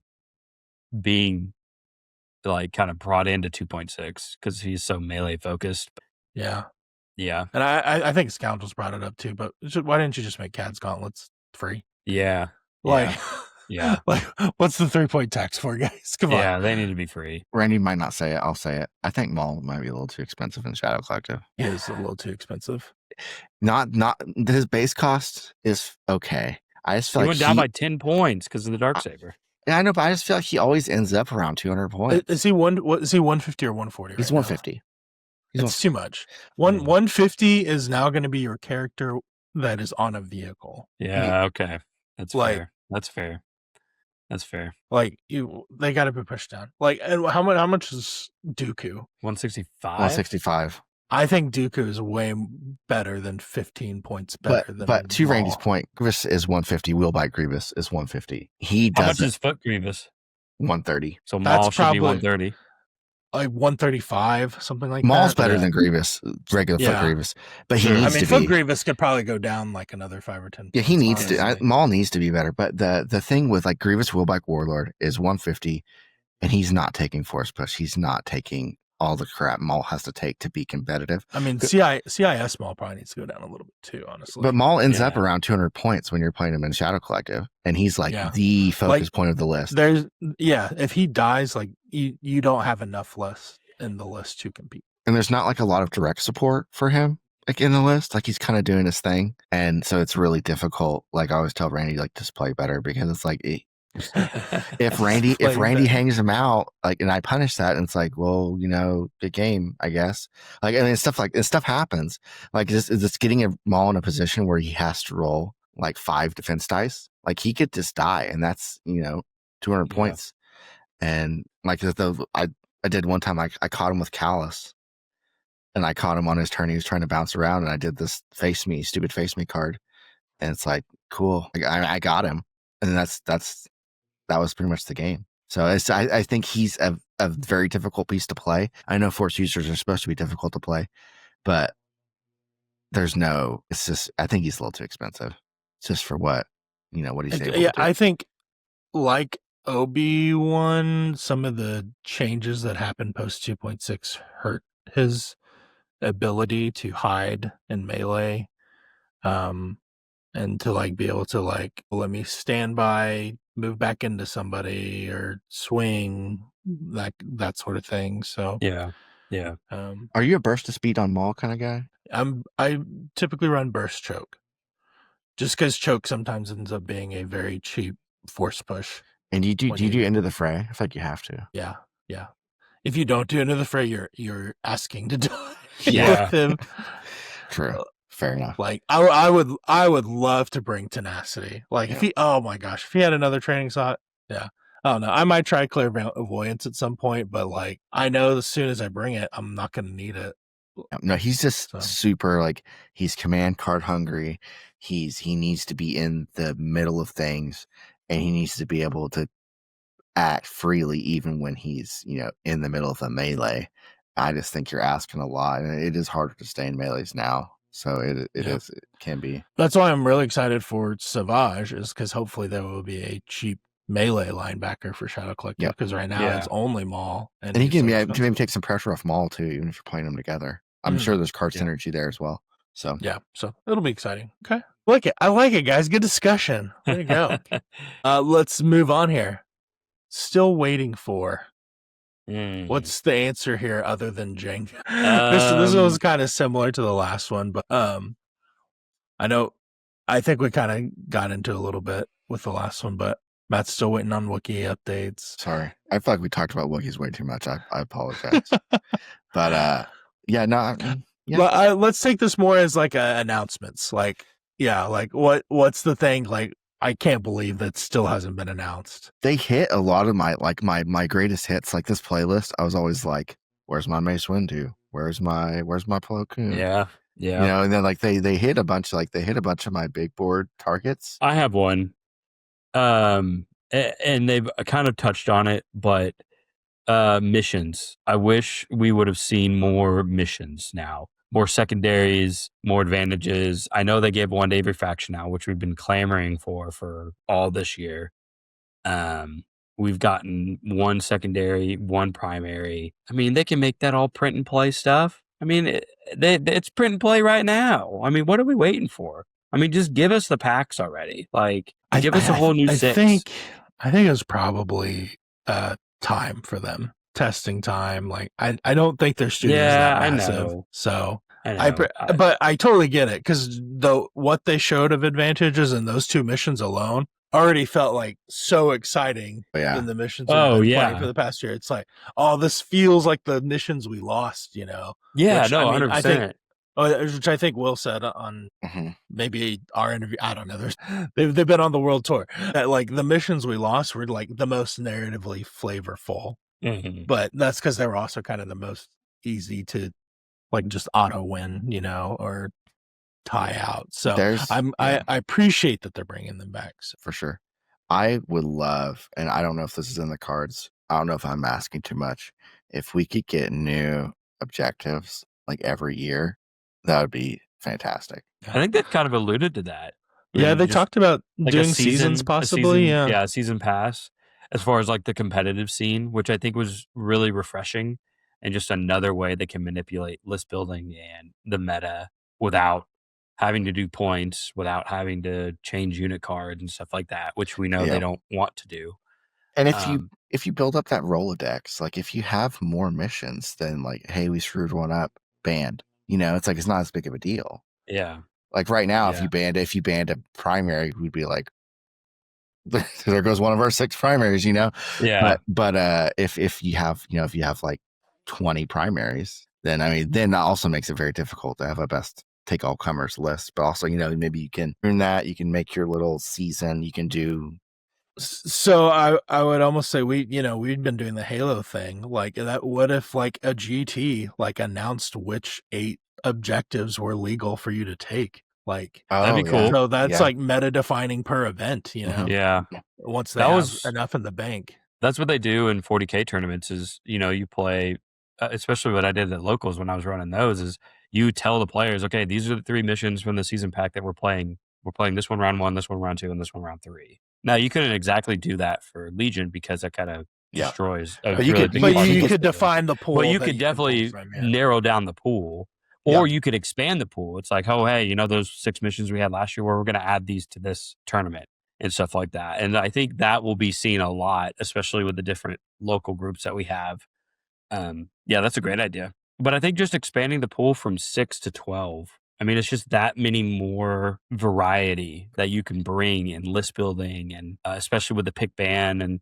[SPEAKER 2] being like kind of brought into 2.6 because he's so melee focused.
[SPEAKER 1] Yeah.
[SPEAKER 2] Yeah.
[SPEAKER 1] And I think Scoundrels brought it up too, but why didn't you just make Cad's Gauntlets free?
[SPEAKER 2] Yeah.
[SPEAKER 1] Like,
[SPEAKER 2] Yeah.
[SPEAKER 1] Like, what's the 3-point tax for, guys? Come on.
[SPEAKER 2] Yeah, they need to be free.
[SPEAKER 3] Randy might not say it. I'll say it. I think Maul might be a little too expensive in Shadow Collective.
[SPEAKER 1] It is a little too expensive.
[SPEAKER 3] Not his base cost is okay. I just feel
[SPEAKER 2] He
[SPEAKER 3] like
[SPEAKER 2] went down by 10 points because of the Darksaber.
[SPEAKER 3] Yeah, I know, but I just feel like he always ends up around 200 points.
[SPEAKER 1] Is he 150 or 140?
[SPEAKER 3] He's
[SPEAKER 1] right
[SPEAKER 3] 150.
[SPEAKER 1] It's too much. 150 is now going to be your character that is on a vehicle.
[SPEAKER 2] Yeah, okay. That's fair. That's fair. That's fair.
[SPEAKER 1] Like they got to be pushed down. Like, and how much is Dooku?
[SPEAKER 2] 165.
[SPEAKER 3] 165.
[SPEAKER 1] I think Dooku is way better than 15 points better than.
[SPEAKER 3] But to
[SPEAKER 1] Maul.
[SPEAKER 3] Randy's point, Grievous is 150. Wheelbite Grievous is 150. He does.
[SPEAKER 2] How much is Foot Grievous?
[SPEAKER 3] 130.
[SPEAKER 2] So Maul should be 130.
[SPEAKER 1] Like 135, something like
[SPEAKER 3] Maul's
[SPEAKER 1] that.
[SPEAKER 3] better than Grievous, regular Foot Grievous, but he needs to be.
[SPEAKER 1] Foot Grievous could probably go down like another 5 or 10.
[SPEAKER 3] Yeah, he needs to. Maul needs to be better. But the thing with like Grievous Wheelbike Warlord is 150, and he's not taking Force Push. He's not taking all the crap Maul has to take to be competitive.
[SPEAKER 1] I mean, CIS Maul probably needs to go down a little bit too, honestly.
[SPEAKER 3] But Maul ends up around 200 points when you're playing him in Shadow Collective, and he's like the focus point of the list.
[SPEAKER 1] If he dies, like you don't have enough less in the list to compete.
[SPEAKER 3] And there's not like a lot of direct support for him, like in the list. Like he's kind of doing his thing, and so it's really difficult. Like I always tell Randy, like just play better, because it's like if Randy hangs him out, like, and I punish that, and it's like, well, good game, I guess. Like, I mean, stuff happens. Like it's getting a Maul in a position where he has to roll like 5 defense dice. Like he could just die, and that's 200 points. And like I did one time, I caught him with Callus, and I caught him on his turn. He was trying to bounce around, and I did this stupid face me card, and it's like, cool, I got him, and that was pretty much the game. So I think he's a very difficult piece to play. I know Force users are supposed to be difficult to play, but it's just, I think he's a little too expensive just for what he's able to do.
[SPEAKER 1] I think like Obi-Wan, some of the changes that happened post 2.6 hurt his ability to hide in melee, and to like be able to like, let me stand by, move back into somebody, or swing, that sort of thing. So
[SPEAKER 2] yeah.
[SPEAKER 3] Are you a burst of speed on Maul kind of guy?
[SPEAKER 1] I typically run burst choke, just because choke sometimes ends up being a very cheap force push.
[SPEAKER 3] And do you do Into the Fray? I feel like you have to.
[SPEAKER 1] Yeah. If you don't do Into the Fray, you're asking to die.
[SPEAKER 2] Yeah.
[SPEAKER 1] With him.
[SPEAKER 3] True. Fair enough.
[SPEAKER 1] Like I would love to bring tenacity. Like if he had another training slot, I don't know. I might try clairvoyance at some point, but like I know as soon as I bring it, I'm not going to need it.
[SPEAKER 3] No, he's just super, like, he's command card hungry. He needs to be in the middle of things, and he needs to be able to act freely even when he's in the middle of a melee. I just think you're asking a lot, and it is harder to stay in melees now. So it can be. That's
[SPEAKER 1] why I'm really excited for Savage, is because hopefully there will be a cheap melee linebacker for Shadow Collective, because right now it's only Maul, and
[SPEAKER 3] he can maybe take some pressure off Maul too, even if you're playing them together. I'm sure there's card synergy there as well. So
[SPEAKER 1] so it'll be exciting. Okay, I like it, guys. Good discussion. There you go. Let's move on here. Still waiting for. What's the answer here other than Jenga? This was kind of similar to the last one, but I think we kind of got into a little bit with the last one, but Matt's still waiting on Wookiee updates.
[SPEAKER 3] Sorry, I feel like we talked about Wookiees way too much. I apologize. But
[SPEAKER 1] let's take this more as like announcements. Like what's the thing? Like, I can't believe that still hasn't been announced.
[SPEAKER 3] They hit a lot of my greatest hits. Like this playlist, I was always like, "Where's my Mace Windu? Where's my Plo Koon?"
[SPEAKER 2] Yeah.
[SPEAKER 3] And then like they hit a bunch of my big board targets.
[SPEAKER 2] I have one, and they've kind of touched on it, but missions. I wish we would have seen more missions now. More secondaries, more advantages. I know they gave 1 day faction now, which we've been clamoring for all this year. We've gotten 1 secondary, 1 primary. I mean, they can make that all print and play stuff. I mean, it's print and play right now. I mean, what are we waiting for? I mean, just give us the packs already. Like, Give us a whole new
[SPEAKER 1] I
[SPEAKER 2] 6.
[SPEAKER 1] think it was probably time for them, testing time. Like I don't think their studio's that
[SPEAKER 2] I
[SPEAKER 1] massive.
[SPEAKER 2] know.
[SPEAKER 1] So
[SPEAKER 2] I know.
[SPEAKER 1] but I totally get it, because what they showed of advantages in those 2 missions alone already felt like so exciting than the missions we've been playing for the past year. It's like, oh, this feels like the missions we lost,
[SPEAKER 2] Yeah,
[SPEAKER 1] which,
[SPEAKER 2] no,
[SPEAKER 1] I mean,
[SPEAKER 2] 100%.
[SPEAKER 1] I think, which I think Will said on
[SPEAKER 3] Mm-hmm.
[SPEAKER 1] maybe our interview. I don't know. They've been on the world tour. That, like, the missions we lost were like the most narratively flavorful, but that's because they were also kind of the most easy to like just auto win, or tie out. So I appreciate that they're bringing them back. So.
[SPEAKER 3] For sure. I would love, and I don't know if this is in the cards, I don't know if I'm asking too much, if we could get new objectives like every year, that would be fantastic.
[SPEAKER 2] I think they've kind of alluded to that.
[SPEAKER 1] Yeah, they talked about like doing seasons possibly.
[SPEAKER 2] A season pass, as far as like the competitive scene, which I think was really refreshing, and just another way they can manipulate list building and the meta without having to do points, without having to change unit cards and stuff like that, which we know they don't want to do.
[SPEAKER 3] And if you build up that Rolodex, like if you have more missions, then like, hey, we screwed one up, banned. It's like it's not as big of a deal.
[SPEAKER 2] Yeah.
[SPEAKER 3] Like right now, if you banned a primary, we'd be like, there goes one of our 6 primaries,
[SPEAKER 2] Yeah.
[SPEAKER 3] But if you have like 20 primaries, then then that also makes it very difficult to have a best take all comers list. But also, maybe you can earn that, you can make your little season, you can do.
[SPEAKER 1] So I would almost say we'd been doing the Halo thing like that. What if like a GT like announced which 8 objectives were legal for you to take? Like,
[SPEAKER 2] that'd be cool.
[SPEAKER 1] So that's like meta defining per event,
[SPEAKER 2] Yeah.
[SPEAKER 1] Once they have enough in the bank.
[SPEAKER 2] That's what they do in 40K tournaments is, you play, especially what I did at locals when I was running those, is you tell the players, okay, these are the 3 missions from the season pack that we're playing. We're playing this one round 1, this one round 2, and this one round 3. Now, you couldn't exactly do that for Legion because that kind of destroys.
[SPEAKER 1] But you could define the pool.
[SPEAKER 2] But you could definitely narrow down the pool, or you could expand the pool. It's like, oh, hey, those 6 missions we had last year, where we're going to add these to this tournament and stuff like that. And I think that will be seen a lot, especially with the different local groups that we have. Yeah, that's a great idea. But I think just expanding the pool from 6 to 12. It's just that many more variety that you can bring in list building, and especially with the pick ban and,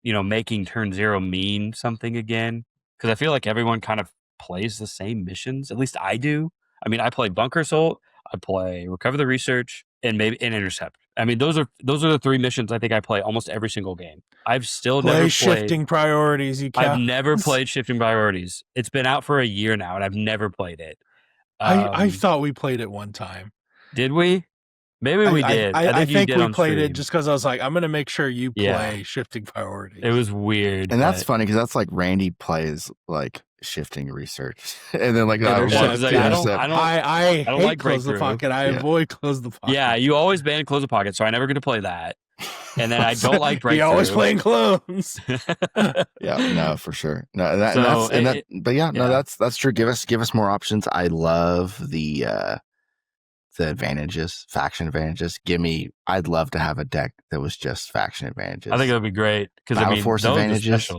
[SPEAKER 2] making turn 0 mean something again. Because I feel like everyone kind of plays the same missions. At least I do. I play Bunker Assault, I play Recover the Research, and maybe an Intercept. Those are the 3 missions I think I play almost every single game. I've still never played
[SPEAKER 1] Shifting Priorities.
[SPEAKER 2] I've never played Shifting Priorities. It's been out for a year now, and I've never played it.
[SPEAKER 1] I thought we played it one time.
[SPEAKER 2] Did we? Maybe we did.
[SPEAKER 1] I think we played it just because I was like, I'm going to make sure you play Shifting Priorities.
[SPEAKER 2] It was weird.
[SPEAKER 3] And that's funny because that's like Randy plays like Shifting Research. And then like,
[SPEAKER 2] I
[SPEAKER 1] don't like Close the Pocket. I avoid Close the Pocket.
[SPEAKER 2] Yeah, you always ban Close the Pocket, so I never get to play that. And then I don't like Breakthrough.
[SPEAKER 1] You're always playing clones.
[SPEAKER 3] No, for sure. No, that's true. Give us more options. I love the advantages, faction advantages. I'd love to have a deck that was just faction advantages.
[SPEAKER 2] I think that would be great because
[SPEAKER 3] Battle Force advantages,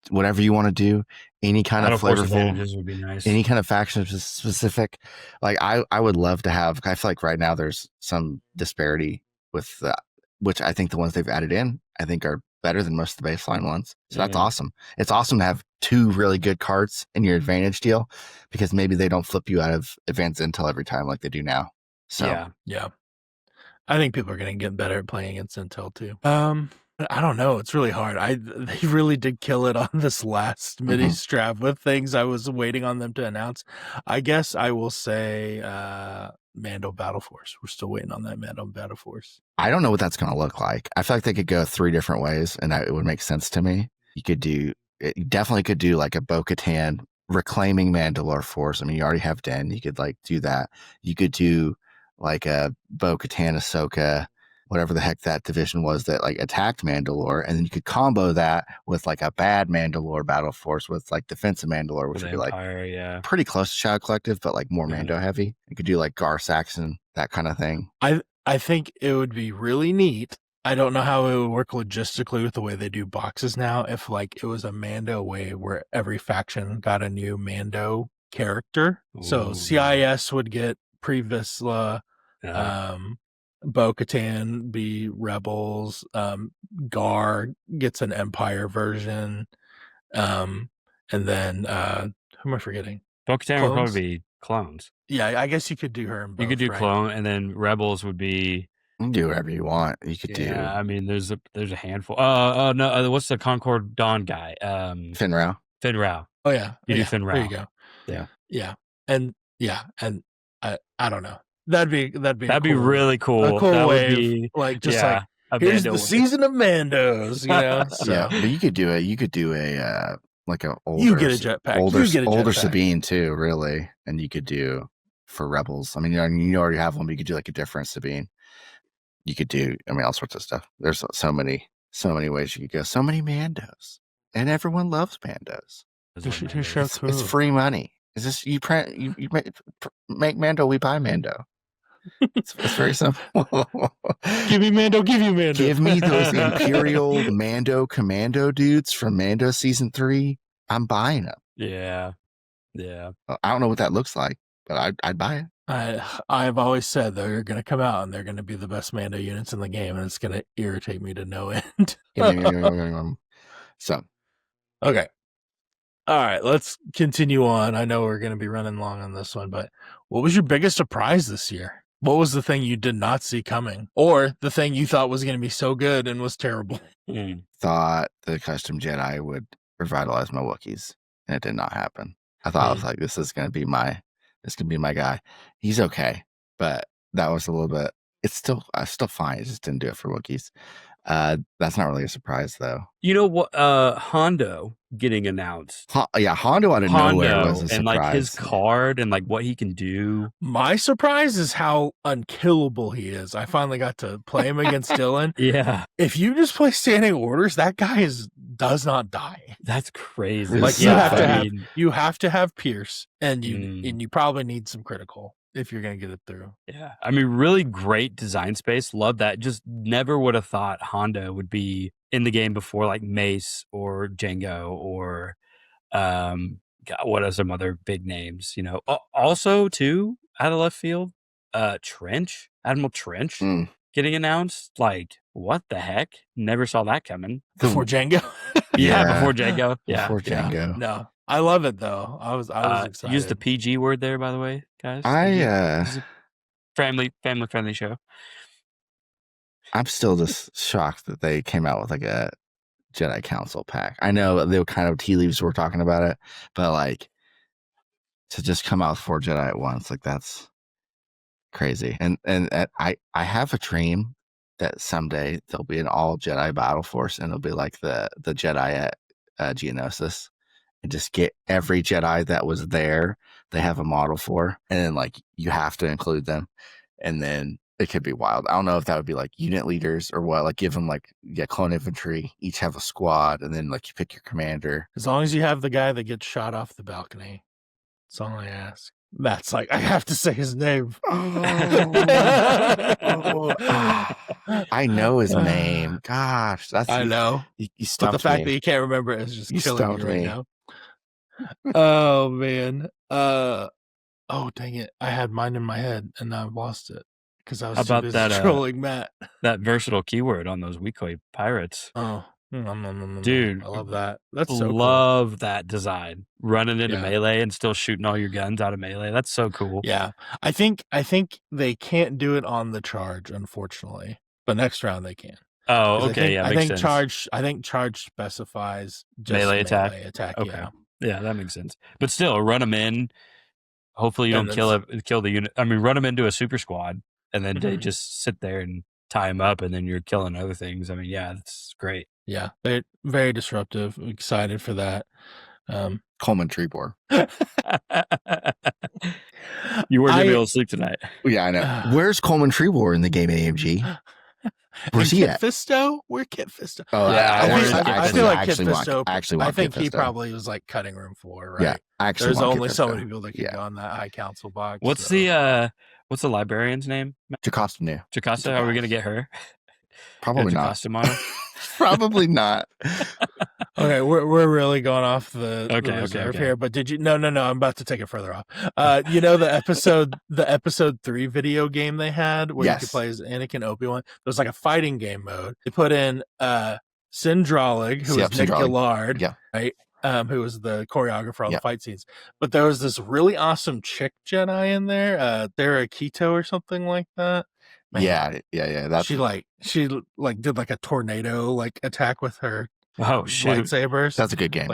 [SPEAKER 3] whatever you want to do, any kind of flavorful,
[SPEAKER 2] would be nice.
[SPEAKER 3] Any kind of faction specific. Like I would love to have. I feel like right now there's some disparity with which I think the ones they've added in, I think are better than most of the baseline ones. So that's awesome. It's awesome to have 2 really good cards in your advantage deal because maybe they don't flip you out of advanced intel every time like they do now. So
[SPEAKER 1] yeah. I think people are going to get better at playing against intel too. I don't know. It's really hard. They really did kill it on this last mini strap with things I was waiting on them to announce. I guess I will say Mando Battle Force. We're still waiting on that Mando Battle Force.
[SPEAKER 3] I don't know what that's going to look like. I feel like they could go 3 different ways, and it would make sense to me. You definitely could do like a Bo-Katan reclaiming Mandalore Force. You already have Den. You could like do that. You could do like a Bo-Katan Ahsoka, whatever the heck that division was that like attacked Mandalore, and then you could combo that with like a bad Mandalore Battle Force with like defensive Mandalore, which would be like pretty close to Shadow Collective, but like more Mando heavy. You could do like Gar Saxon, that kind of thing.
[SPEAKER 1] I think it would be really neat. I don't know how it would work logistically with the way they do boxes now. If like it was a Mando wave where every faction got a new Mando character. So
[SPEAKER 2] Ooh.
[SPEAKER 1] CIS would get Pre-Vizsla, Bo-Katan be Rebels, Gar gets an Empire version, and then who am I forgetting?
[SPEAKER 2] Bo-Katan would
[SPEAKER 1] Clones?
[SPEAKER 2] probably be clones.
[SPEAKER 1] Yeah, I guess you could do her in both.
[SPEAKER 2] You could do
[SPEAKER 1] right?
[SPEAKER 2] clone, and then Rebels would be.
[SPEAKER 3] You can do whatever you want. You could do
[SPEAKER 2] I mean, there's a handful. No, what's the Concord Dawn guy?
[SPEAKER 3] Finn Rao.
[SPEAKER 2] Finn Rao.
[SPEAKER 1] Oh yeah,
[SPEAKER 2] You do Finn Rao.
[SPEAKER 1] There you go.
[SPEAKER 3] Yeah,
[SPEAKER 1] and I don't know. That'd be
[SPEAKER 2] cool, really cool.
[SPEAKER 1] A cool
[SPEAKER 2] that
[SPEAKER 1] wave,
[SPEAKER 2] would be
[SPEAKER 1] like just like here's the season of Mandos, you know. So.
[SPEAKER 3] Yeah, but you could do it. You could do a like a older.
[SPEAKER 1] You get a jetpack.
[SPEAKER 3] Older Sabine too, really, and you could do for Rebels. I mean, you already have one, but you could do like a different Sabine. You could do, I mean, all sorts of stuff. There's so many ways you could go. So many Mandos, and everyone loves Mandos. It's free money. Is this you make Mando? We buy Mando. It's very simple.
[SPEAKER 1] Give me Mando. Give you Mando.
[SPEAKER 3] Give me those Imperial Mando Commando dudes from Mando season 3. I'm buying them.
[SPEAKER 2] Yeah.
[SPEAKER 3] I don't know what that looks like, but I'd buy it.
[SPEAKER 1] I've always said they're going to come out and they're going to be the best Mando units in the game, and it's going to irritate me to no end.
[SPEAKER 3] So,
[SPEAKER 1] okay. All right, let's continue on. I know we're going to be running long on this one, but what was your biggest surprise this year? What was the thing you did not see coming? Or the thing you thought was going to be so good and was terrible?
[SPEAKER 3] Thought the custom Jedi would revitalize my Wookiees, and it did not happen. I thought I was like, this is going to be my guy. He's okay, but that was a little bit. It's still fine. It just didn't do it for Wookiees. That's not really a surprise though. You know what?
[SPEAKER 2] Hondo getting announced.
[SPEAKER 3] Hondo out of nowhere was a surprise.
[SPEAKER 2] And like his card and like what he can do.
[SPEAKER 1] My surprise is how unkillable he is. I finally got to play him against Dylan.
[SPEAKER 2] Yeah.
[SPEAKER 1] If you just play standing orders, that guy does not die.
[SPEAKER 2] That's crazy.
[SPEAKER 1] Like you have to have Pierce, and you probably need some critical if you're going to get it through.
[SPEAKER 2] Yeah. I mean, really great design space. Love that. Just never would have thought Honda would be in the game before like Mace or Django or what are some other big names, you know. Also, too, out of left field, Admiral Trench getting announced. Like, what the heck? Never saw that coming.
[SPEAKER 1] Before Django?
[SPEAKER 2] Before Django.
[SPEAKER 3] Before Django.
[SPEAKER 1] No. I love it though. I was excited.
[SPEAKER 2] Use the PG word there, by the way, guys.
[SPEAKER 3] It's
[SPEAKER 2] a family friendly show.
[SPEAKER 3] I'm still just shocked that they came out with like a Jedi Council pack. I know they were kind of tea leaves were talking about it, but like to just come out with 4 Jedi at once, like that's crazy. And I have a dream that someday there'll be an all Jedi battle force, and it'll be like the Jedi at Geonosis. And just get every Jedi that was there, they have a model for, and then like you have to include them, and then it could be wild. I don't know if that would be like unit leaders or what, like give them like clone infantry, each have a squad, and then like you pick your commander.
[SPEAKER 1] As long as you have the guy that gets shot off the balcony, that's all I ask. That's like, I have to say his name.
[SPEAKER 3] I know his name. Gosh,
[SPEAKER 1] I know.
[SPEAKER 3] You stumped
[SPEAKER 1] but the fact
[SPEAKER 3] me.
[SPEAKER 1] that you can't remember it is just killing me right
[SPEAKER 3] me.
[SPEAKER 1] now. Oh man. Oh dang it! I had mine in my head and I lost it because I was too busy trolling Matt.
[SPEAKER 2] That versatile keyword on those Weekly pirates.
[SPEAKER 1] Oh,
[SPEAKER 2] dude,
[SPEAKER 1] I love that. That's so
[SPEAKER 2] love
[SPEAKER 1] cool.
[SPEAKER 2] That design. Running into melee and still shooting all your guns out of melee. That's so cool.
[SPEAKER 1] Yeah, I think they can't do it on the charge, unfortunately, but next round they can.
[SPEAKER 2] Oh, okay,
[SPEAKER 1] I
[SPEAKER 2] makes
[SPEAKER 1] think
[SPEAKER 2] sense.
[SPEAKER 1] I think charge specifies just
[SPEAKER 2] melee attack.
[SPEAKER 1] Okay.
[SPEAKER 2] Yeah, that makes sense. But still, run them in. Hopefully, you don't kill the unit. I mean, run them into a super squad, and then they just sit there and tie them up, and then you're killing other things. I mean, yeah, that's great.
[SPEAKER 1] Yeah, they're very disruptive. Excited for that.
[SPEAKER 3] Coleman Trebor.
[SPEAKER 2] You weren't gonna be able to sleep tonight.
[SPEAKER 3] Yeah, I know. Where's Coleman Trebor in the game, AMG? Where's he at?
[SPEAKER 1] Fisto? We're Kit Fisto.
[SPEAKER 3] Oh,
[SPEAKER 1] yeah. I feel like Kit
[SPEAKER 3] Fisto.
[SPEAKER 1] I think he probably was like cutting room floor, right?
[SPEAKER 3] Yeah,
[SPEAKER 1] there's only so many people that can go on that high council box.
[SPEAKER 2] What's the What's the librarian's name?
[SPEAKER 3] Jocasta knew.
[SPEAKER 2] Jocasta. Are we gonna get her?
[SPEAKER 3] Probably not.
[SPEAKER 2] Jocasta model.
[SPEAKER 3] Probably not.
[SPEAKER 1] Okay, we're really going off the reserve
[SPEAKER 2] okay.
[SPEAKER 1] here, but did you? No, I'm about to take it further off. You know the episode 3 video game they had where you could play as Anakin, Obi-Wan. There was like a fighting game mode. They put in Syndralig, who was Nick Gillard, right? Who was the choreographer on the fight scenes. But there was this really awesome chick Jedi in there, Therakito or something like that. Man,
[SPEAKER 3] yeah. That's
[SPEAKER 1] she did like a tornado like attack with her
[SPEAKER 2] lightsabers.
[SPEAKER 3] That's a good game.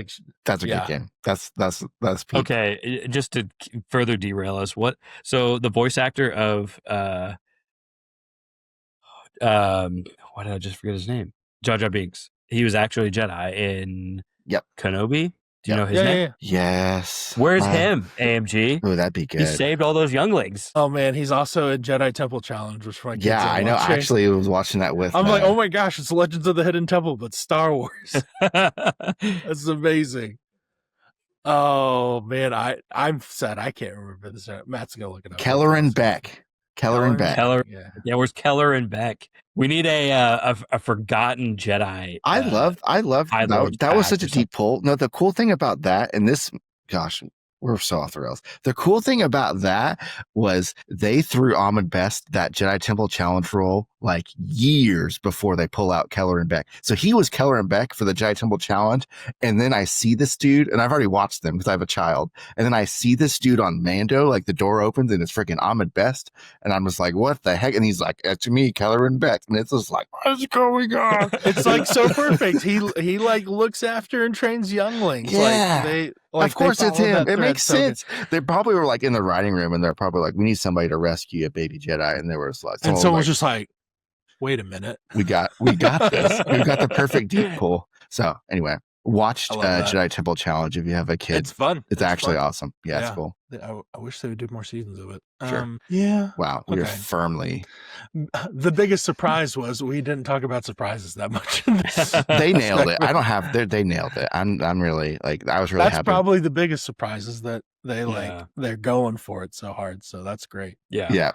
[SPEAKER 3] That's a good game. That's peak.
[SPEAKER 2] Okay. Just to further derail us, so the voice actor of why did I just forget his name? Jar Jar Binks. He was actually a Jedi in Kenobi. Do you know his name?
[SPEAKER 3] Yes.
[SPEAKER 2] Where's him, AMG?
[SPEAKER 3] Oh, that'd be good.
[SPEAKER 2] He saved all those younglings.
[SPEAKER 1] Oh man, he's also in Jedi Temple Challenge, which my kids are
[SPEAKER 3] I know.
[SPEAKER 1] watching.
[SPEAKER 3] Actually, I was watching that with.
[SPEAKER 1] I'm like, oh my gosh, it's Legends of the Hidden Temple, but Star Wars. That's amazing. Oh man, I'm sad I can't remember this. Matt's gonna look it up.
[SPEAKER 3] Keller and Beck.
[SPEAKER 2] Yeah, where's Keller and Beck? We need a forgotten Jedi.
[SPEAKER 3] I love that was such a deep pull. No, the cool thing about that, and this, gosh, we're so off the rails. The cool thing about that was they threw Ahmed Best that Jedi Temple Challenge role like years before they pull out Keller and Beck. So he was Keller and Beck for the Jedi Temple Challenge. And then I see this dude, and I've already watched them because I have a child. And then I see this dude on Mando, like the door opens and it's freaking Ahmed Best. And I'm just like, what the heck? And he's like, to me, Keller and Beck. And it's just like, what is going on?
[SPEAKER 1] It's like so perfect. He like looks after and trains younglings.
[SPEAKER 3] Yeah. Of course it's him. It makes sense. They probably were like in the writing room and they're probably like, we need somebody to rescue a baby Jedi. And there was like,
[SPEAKER 1] and someone was just like, wait a minute.
[SPEAKER 3] We got this. We've got the perfect deep pull. So anyway, watch Jedi Temple Challenge if you have a kid.
[SPEAKER 1] It's fun.
[SPEAKER 3] It's actually awesome. Yeah, it's cool.
[SPEAKER 1] I wish they would do more seasons of it.
[SPEAKER 3] Sure.
[SPEAKER 1] Yeah.
[SPEAKER 3] Wow. We are firmly.
[SPEAKER 1] The biggest surprise was we didn't talk about surprises that much.
[SPEAKER 3] They nailed it. I don't have. They nailed it. I'm really like. I was really happy.
[SPEAKER 1] That's probably the biggest surprise is that they they're going for it so hard. So that's great.
[SPEAKER 2] Yeah.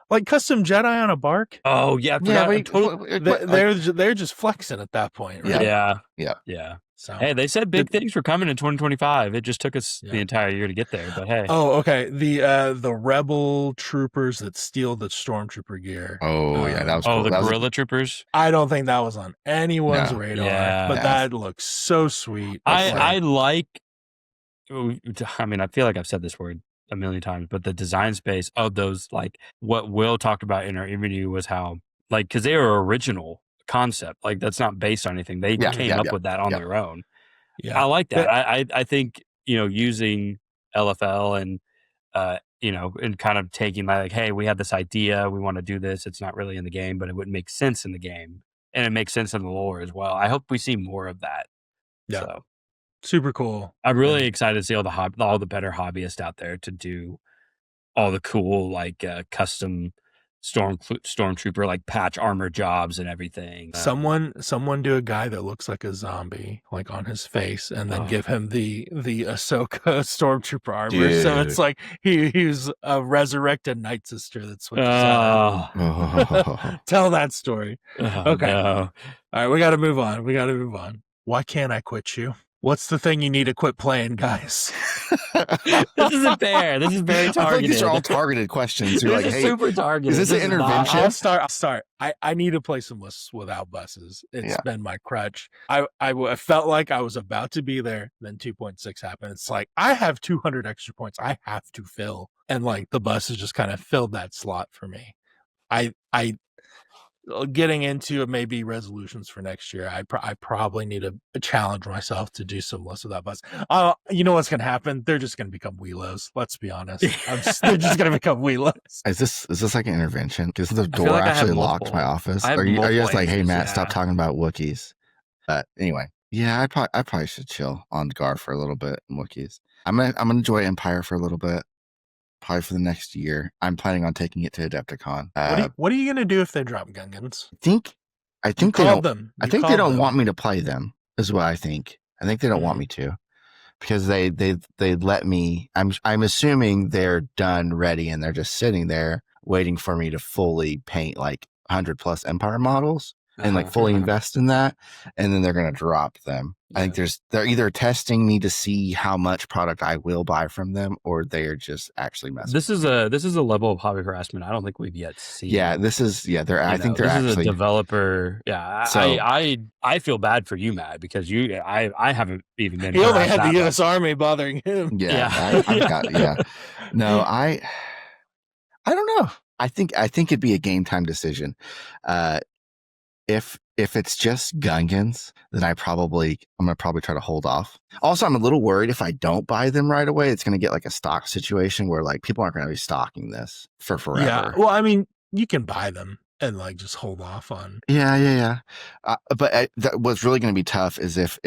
[SPEAKER 1] Like custom Jedi on a bark.
[SPEAKER 2] Oh yeah.
[SPEAKER 1] They're just flexing at that point. Right?
[SPEAKER 2] Yeah. So hey, they said big things were coming in 2025. It just took us the entire year to get there. But hey.
[SPEAKER 1] Oh, okay. The rebel troopers that steal the stormtrooper gear.
[SPEAKER 3] Oh yeah, that was cool.
[SPEAKER 2] The guerrilla troopers.
[SPEAKER 1] I don't think that was on anyone's radar, but that looks so sweet.
[SPEAKER 2] I like. I mean, I feel like I've said this word a million times, but the design space of those, like what Will talked about in our interview was how, like, because they were original concept, like that's not based on anything. They came up with that on their own. I like that. I think using LFL and and kind of taking like, hey, we have this idea, we want to do this. It's not really in the game, but it would make sense in the game, and it makes sense in the lore as well. I hope we see more of that.
[SPEAKER 1] Yeah,
[SPEAKER 2] so,
[SPEAKER 1] super cool.
[SPEAKER 2] I'm really excited to see all the better hobbyists out there to do all the cool like custom stormtrooper like patch armor jobs and everything.
[SPEAKER 1] Someone do a guy that looks like a zombie like on his face and then give him the Ahsoka stormtrooper armor. Dude. So it's like he's a resurrected night sister that switches out. Tell that story. Okay. No. All right, we got to move on. Why can't I quit you? What's the thing you need to quit playing, guys?
[SPEAKER 2] This isn't fair. This is very targeted.
[SPEAKER 3] I think these are all targeted questions. You're like, hey,
[SPEAKER 2] super targeted.
[SPEAKER 3] Is this an intervention?
[SPEAKER 1] I'll start. I need to play some lists without buses. It's been my crutch. I felt like I was about to be there. Then 2.6 happened. It's like, I have 200 extra points I have to fill. And like the buses just kind of filled that slot for me. I getting into maybe resolutions for next year. I probably need to challenge myself to do some lists without bus. You know what's going to happen? They're just going to become wheelos. Let's be honest. They're just going to become wheelos.
[SPEAKER 3] Is this like an intervention? Because the door actually locked my office. Are you just like, hey Matt, stop talking about Wookiees? But anyway, I probably should chill on Gar for a little bit and Wookiees. I'm gonna enjoy Empire for a little bit. Probably for the next year. I'm planning on taking it to Adepticon.
[SPEAKER 1] What are you gonna do if they drop Gungans?
[SPEAKER 3] I think they don't want me to play them, is what I think. I think they don't want me to, because they let me. I'm assuming they're done, ready, and they're just sitting there waiting for me to fully paint like 100+ Empire models and like fully invest in that, and then they're going to drop them. I think they're either testing me to see how much product I will buy from them, or they're just actually messing.
[SPEAKER 2] This is a level of hobby harassment I don't think we've yet seen.
[SPEAKER 3] Yeah, this is I think they're
[SPEAKER 2] this
[SPEAKER 3] actually
[SPEAKER 2] is a developer. Yeah,
[SPEAKER 3] So-
[SPEAKER 2] I feel bad for you, Matt, because I haven't even been.
[SPEAKER 1] He only had the
[SPEAKER 2] that
[SPEAKER 1] U.S. Army bothering him.
[SPEAKER 3] No, I don't know. I think it'd be a game time decision. If it's just Gungans, then I'm gonna probably try to hold off. Also, I'm a little worried if I don't buy them right away, it's gonna get like a stock situation where like people aren't gonna be stocking this for forever.
[SPEAKER 1] Yeah. Well, I mean, you can buy them and like just hold off on.
[SPEAKER 3] Yeah. But what's really gonna be tough is if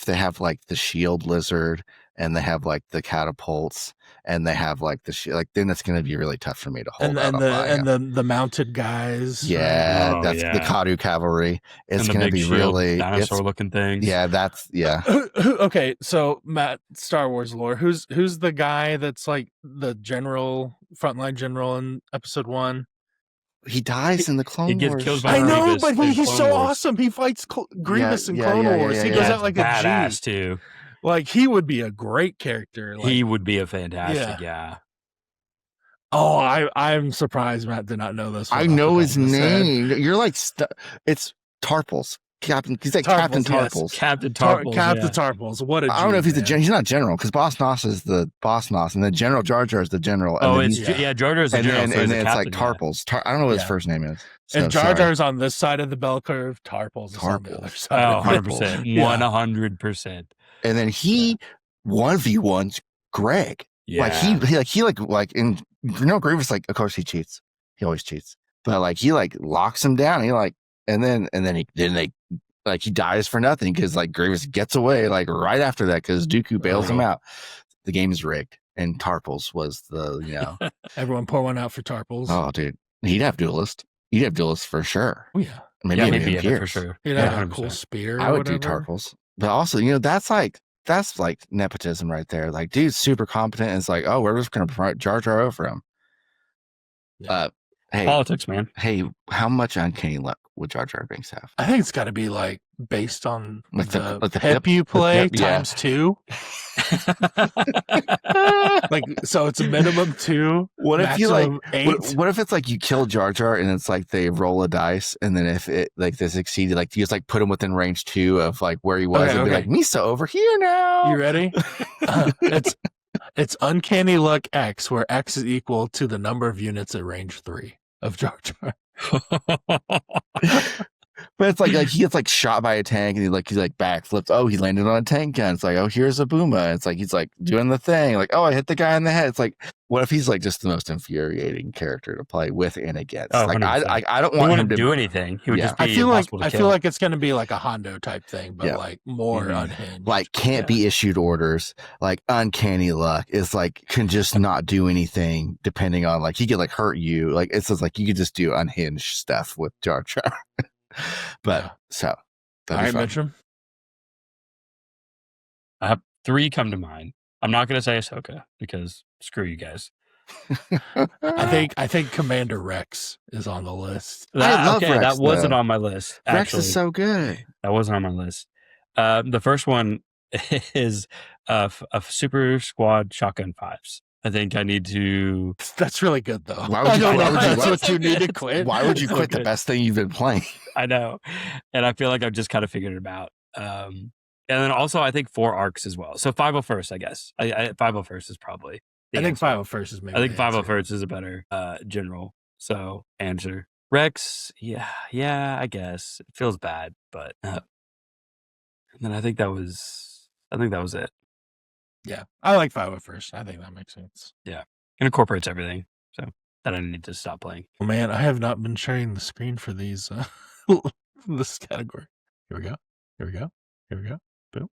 [SPEAKER 3] they have like the shield lizard and they have like the catapults and they have like the shield, like then it's gonna be really tough for me to hold out.
[SPEAKER 1] And the mounted guys.
[SPEAKER 3] Yeah, that's the Kadu cavalry. It's
[SPEAKER 2] and the
[SPEAKER 3] gonna
[SPEAKER 2] big
[SPEAKER 3] be
[SPEAKER 2] shield,
[SPEAKER 3] really
[SPEAKER 2] dinosaur looking things.
[SPEAKER 3] Yeah, that's
[SPEAKER 1] Okay, so Matt, Star Wars lore. Who's the guy that's like the general, frontline general in Episode 1?
[SPEAKER 3] He dies in the Clone
[SPEAKER 2] gets
[SPEAKER 3] Wars.
[SPEAKER 2] killed by
[SPEAKER 1] I know,
[SPEAKER 2] Grievous
[SPEAKER 1] but
[SPEAKER 2] in
[SPEAKER 1] he's
[SPEAKER 2] Clone
[SPEAKER 1] so
[SPEAKER 2] Wars.
[SPEAKER 1] awesome. He fights Grievous in Clone Wars. He goes
[SPEAKER 2] Yeah,
[SPEAKER 1] out like a
[SPEAKER 2] badass
[SPEAKER 1] G.
[SPEAKER 2] too.
[SPEAKER 1] Like he would be a great character. Like,
[SPEAKER 2] He would be a fantastic. Yeah.
[SPEAKER 1] Oh, I'm surprised Matt did not know this.
[SPEAKER 3] I know his name. You're like it's Tarples. Captain. He's like Captain Tarples.
[SPEAKER 2] Yes. Captain Tarples.
[SPEAKER 1] Captain Tarples. What a
[SPEAKER 3] I don't know if he's
[SPEAKER 1] man.
[SPEAKER 3] he's not general because Boss Noss is the Boss Noss and then General Jar Jar is the general.
[SPEAKER 2] Oh,
[SPEAKER 3] and
[SPEAKER 2] it's Jar Jar is the general.
[SPEAKER 3] And then it's like Tarples. I don't know what his first name is. So,
[SPEAKER 1] and Jar Jar's on this side of the bell curve. Tarples is on the other side.
[SPEAKER 2] Oh,
[SPEAKER 1] of the
[SPEAKER 2] 100%. 100%.
[SPEAKER 3] And then he 1v1s Greg.
[SPEAKER 2] Yeah.
[SPEAKER 3] Like he in Grievous, like of course he cheats. He always cheats. But like he like locks him down. He like and then he dies for nothing because like Grievous gets away like right after that because Dooku bails him out. The game is rigged, and Tarples was the
[SPEAKER 1] Everyone pour one out for Tarples.
[SPEAKER 3] Oh, dude, he'd have Duelist. He'd have Duelist for sure.
[SPEAKER 1] Oh yeah,
[SPEAKER 3] maybe
[SPEAKER 2] it for sure.
[SPEAKER 1] He'd have a cool spear.
[SPEAKER 3] I would do Tarples, but also that's like nepotism right there. Like, dude's super competent. And it's like, oh, we're just gonna promote Jar Jar over him.
[SPEAKER 2] Yeah.
[SPEAKER 3] Hey,
[SPEAKER 2] politics, man.
[SPEAKER 3] Hey, how much uncanny luck would Jar Jar Binks have?
[SPEAKER 1] I think it's got to be like based on
[SPEAKER 3] like the
[SPEAKER 1] hip you play times 2. Like so, it's a minimum 2.
[SPEAKER 3] What if you like
[SPEAKER 1] 8?
[SPEAKER 3] What if it's like you kill Jar Jar and it's like they roll a dice and then if it like they succeeded, like you just like put him within range 2 of like where he was and be like Misa over here now.
[SPEAKER 1] You ready? It's uncanny luck X, where X is equal to the number of units at range 3 of Jar Jar.
[SPEAKER 3] But it's like he gets like shot by a tank and he backflips. Oh, he landed on a tank gun. It's like, oh, here's a Booma. It's like he's like doing the thing. Like, oh, I hit the guy in the head. It's like, what if he's like just the most infuriating character to play with and against?
[SPEAKER 2] Oh,
[SPEAKER 3] like I don't want him to
[SPEAKER 2] do anything. He would just be
[SPEAKER 1] I feel like it's going to be like a Hondo type thing, but like more unhinged.
[SPEAKER 3] Like can't be issued orders. Like uncanny luck is like can just not do anything depending on like he could like hurt you. Like it's just like you could just do unhinged stuff with Jar Jar. But so
[SPEAKER 1] all right, Mitchum.
[SPEAKER 2] I have 3 come to mind. I'm not going to say Ahsoka because screw you guys.
[SPEAKER 1] I think Commander Rex is on the list.
[SPEAKER 3] I love Rex,
[SPEAKER 2] that wasn't on my list. Actually.
[SPEAKER 3] Rex is so good.
[SPEAKER 2] That wasn't on my list. The first one is a Super Squad Shotgun 5s. I think I need to.
[SPEAKER 1] That's really good, though.
[SPEAKER 3] Why would you?
[SPEAKER 1] That's what you need to quit.
[SPEAKER 3] Why would you quit the best thing you've been playing?
[SPEAKER 2] I know, and I feel like I've just kind of figured it out. And then also, I think 4 arcs as well. So 501st, I guess. 501st is probably.
[SPEAKER 1] I think 501st is maybe.
[SPEAKER 2] I think 501st is a better general. So answer Rex. Yeah. I guess it feels bad, but. And then I think that was it.
[SPEAKER 1] Yeah, I like 501st. I think that makes sense.
[SPEAKER 2] Yeah, it incorporates everything. So that I need to stop playing.
[SPEAKER 1] Well, man, I have not been sharing the screen for these this category. Here we go. Boom.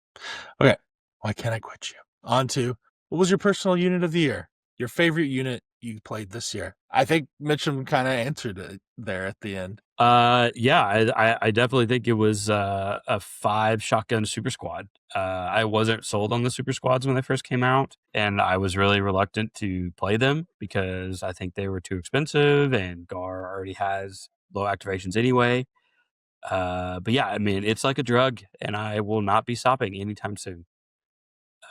[SPEAKER 1] Okay, why can't I quit you? On to what was your personal unit of the year? your favorite unit you played this year. I think Mitchum kind of answered it there at the end.
[SPEAKER 2] Yeah, I definitely think it was a 5 shotgun super squad. I wasn't sold on the super squads when they first came out, and I was really reluctant to play them because I think they were too expensive, and GAR already has low activations anyway. But yeah, I mean, it's like a drug, and I will not be stopping anytime soon.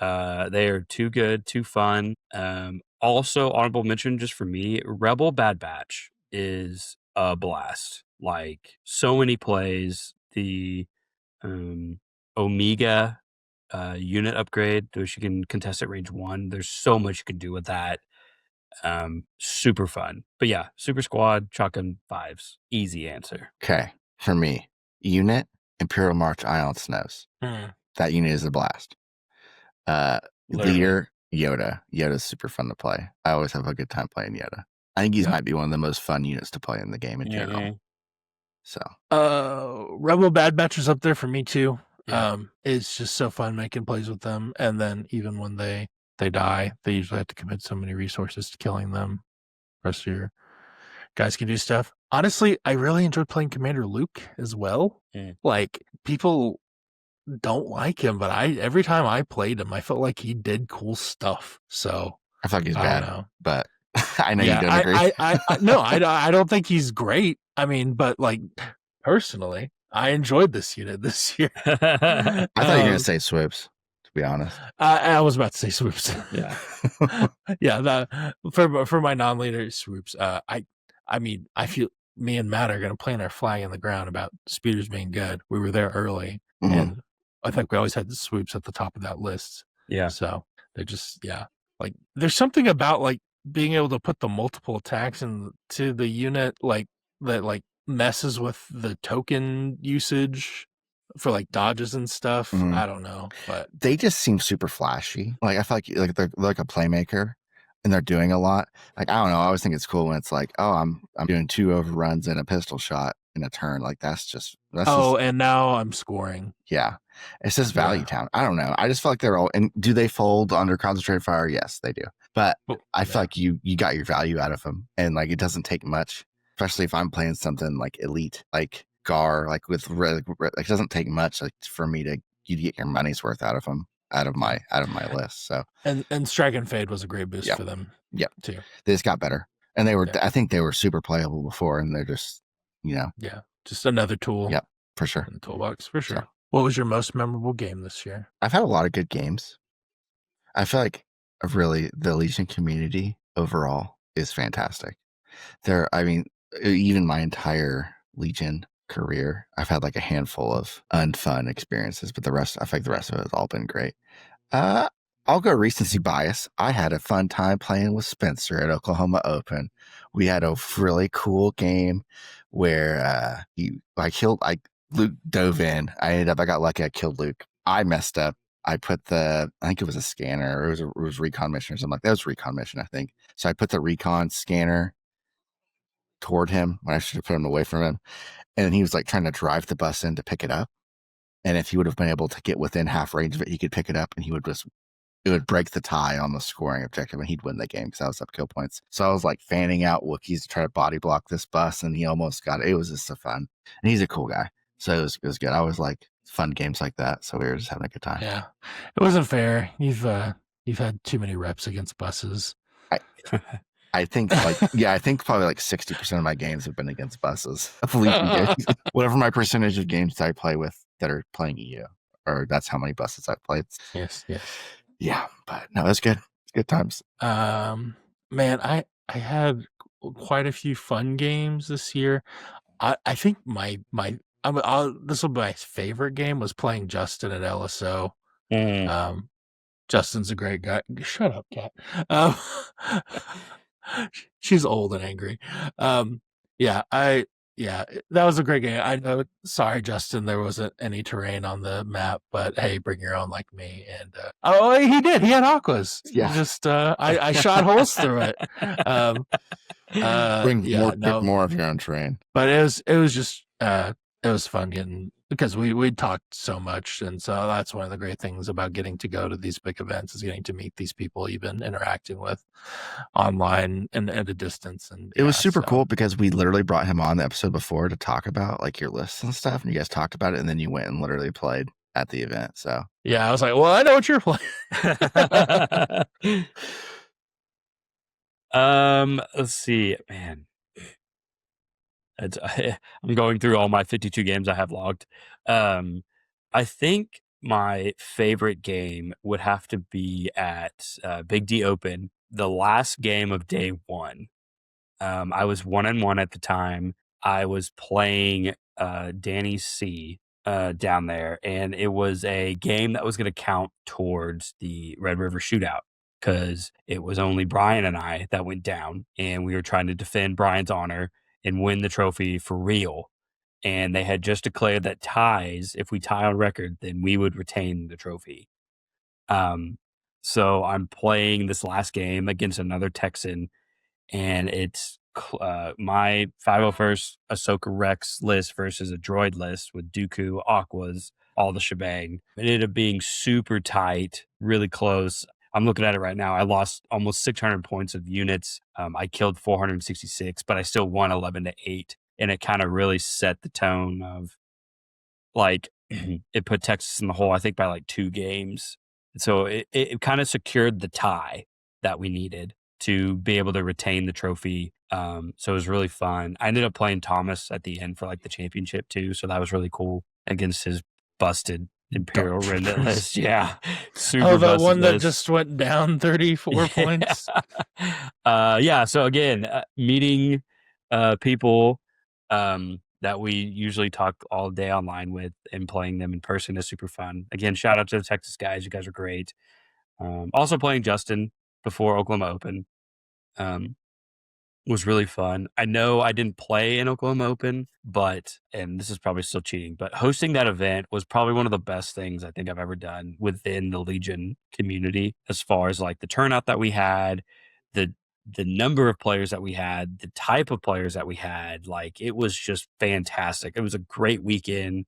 [SPEAKER 2] They are too good, too fun. Also, honorable mention just for me, Rebel Bad Batch is a blast. Like, so many plays. The Omega unit upgrade, which you can contest at range 1. There's so much you can do with that. Super fun. But yeah, Super Squad, shotgun 5s. Easy answer.
[SPEAKER 3] Okay. For me, unit, Imperial March, Ion Snows. That unit is a blast. Leader, Yoda. Yoda's super fun to play. I always have a good time playing Yoda. I think he might be one of the most fun units to play in the game in general. So,
[SPEAKER 1] Rebel Bad Batch is up there for me too.
[SPEAKER 2] Yeah.
[SPEAKER 1] It's just so fun making plays with them, and then even when they die, they usually have to commit so many resources to killing them. The rest of your guys can do stuff. Honestly, I really enjoyed playing Commander Luke as well. Like, people don't like him, but every time I played him, I felt like he did cool stuff. So
[SPEAKER 3] I thought he's
[SPEAKER 1] I
[SPEAKER 3] bad,
[SPEAKER 1] don't know.
[SPEAKER 3] but I know you don't agree.
[SPEAKER 1] No, I don't think he's great. I mean, but like, personally, I enjoyed this unit this year.
[SPEAKER 3] I thought you were gonna say Swoops, to be honest.
[SPEAKER 1] I was about to say Swoops.
[SPEAKER 2] Yeah.
[SPEAKER 1] Yeah, that for my non-leader Swoops. I mean, I feel me and Matt are gonna plant our flag in the ground about speeders being good. We were there early, and I think we always had the Swoops at the top of that list.
[SPEAKER 2] Yeah.
[SPEAKER 1] So they're just like, there's something about like being able to put the multiple attacks into the unit, like that, like messes with the token usage for like dodges and stuff. I don't know, but
[SPEAKER 3] they just seem super flashy. Like, I feel like they're like a playmaker, and they're doing a lot. Like, I don't know. I always think it's cool when it's like, oh, I'm doing 2 overruns and a pistol shot in a turn. Like, that's just
[SPEAKER 1] and now I'm scoring.
[SPEAKER 3] Yeah, it's just value town. I don't know. I just feel like they're all. And do they fold under concentrated fire? Yes, they do. But I feel like you got your value out of them, and like, it doesn't take much, especially if I'm playing something like elite, like GAR, like with like, it doesn't take much like for me to get your money's worth out of them, out of my list. So
[SPEAKER 1] and Strike and Fade was a great boost for them.
[SPEAKER 3] Yeah,
[SPEAKER 1] too.
[SPEAKER 3] They just got better, and they were. I think they were super playable before, and they're just
[SPEAKER 1] just another tool.
[SPEAKER 3] Yep, for sure.
[SPEAKER 1] In the toolbox, for sure.
[SPEAKER 3] So,
[SPEAKER 1] what was your most memorable game this year?
[SPEAKER 3] I've had a lot of good games. I feel like really the Legion community overall is fantastic. I mean, even my entire Legion career, I've had like a handful of unfun experiences, but I think the rest of it has all been great. I'll go recency bias. I had a fun time playing with Spencer at Oklahoma Open. We had a really cool game where Luke dove in. I got lucky. I killed Luke. I messed up. I put I think it was a scanner, or it was recon mission or something like that. It was recon mission, I think. So I put the recon scanner toward him when I should have put him away from him. And he was like trying to drive the bus in to pick it up. And if he would have been able to get within half range of it, he could pick it up, and it would break the tie on the scoring objective, and he'd win the game because I was up kill points. So I was like fanning out Wookiees to try to body block this bus, and he almost got it. It was just so fun. And he's a cool guy. So it was good. I always like fun games like that. So we were just having a good time.
[SPEAKER 1] Yeah. It wasn't fair. You've had too many reps against buses.
[SPEAKER 3] I think I think probably like 60% of my games have been against buses. Whatever my percentage of games I play with that are playing EU, or that's how many buses I've played.
[SPEAKER 1] Yes.
[SPEAKER 3] Yeah, but no, that's good. It's good times.
[SPEAKER 1] Man, I had quite a few fun games this year. I think this will be my favorite game was playing Justin at LSO. Justin's a great guy. Shut up, Kat. She's old and angry. That was a great game. I know. Sorry, Justin, there wasn't any terrain on the map, but hey, bring your own like me. And he did. He had aquas.
[SPEAKER 3] Yeah.
[SPEAKER 1] Just I shot holes through it.
[SPEAKER 3] Bring more of your own terrain.
[SPEAKER 1] But it was just it was fun getting because we talked so much, and so that's one of the great things about getting to go to these big events is getting to meet these people, even interacting with online and at a distance. And
[SPEAKER 3] it was super cool because we literally brought him on the episode before to talk about like your lists and stuff, and you guys talked about it, and then you went and literally played at the event. So
[SPEAKER 1] yeah, I was like, well, I know what you're playing.
[SPEAKER 2] Let's see, man. I'm going through all my 52 games I have logged. I think my favorite game would have to be at Big D Open, the last game of day one. I was 1-1 at the time. I was playing Danny C down there, and it was a game that was going to count towards the Red River Shootout because it was only Brian and I that went down, and we were trying to defend Brian's honor and win the trophy for real. And they had just declared that ties, if we tie on record, then we would retain the trophy. So I'm playing this last game against another Texan, and it's my 501st Ahsoka Rex list versus a droid list with Dooku, Aquas, all the shebang. It ended up being super tight, really close. I'm looking at it right now. I lost almost 600 points of units. I killed 466, but I still won 11-8. And it kind of really set the tone of like, it put Texas in the hole, I think, by like 2 games. So it kind of secured the tie that we needed to be able to retain the trophy. So it was really fun. I ended up playing Thomas at the end for like the championship too. So that was really cool against his busted Imperial Remnant list. Yeah. Super
[SPEAKER 1] that one that
[SPEAKER 2] list.
[SPEAKER 1] just went down 34 points.
[SPEAKER 2] Yeah. So again, meeting people that we usually talk all day online with and playing them in person is super fun. Again, shout out to the Texas guys. You guys are great. Also playing Justin before Oklahoma Open was really fun. I know I didn't play in Oklahoma Open, but, and this is probably still cheating, but hosting that event was probably one of the best things I think I've ever done within the Legion community, as far as like the turnout that we had, the number of players that we had, the type of players that we had. Like, it was just fantastic. It was a great weekend.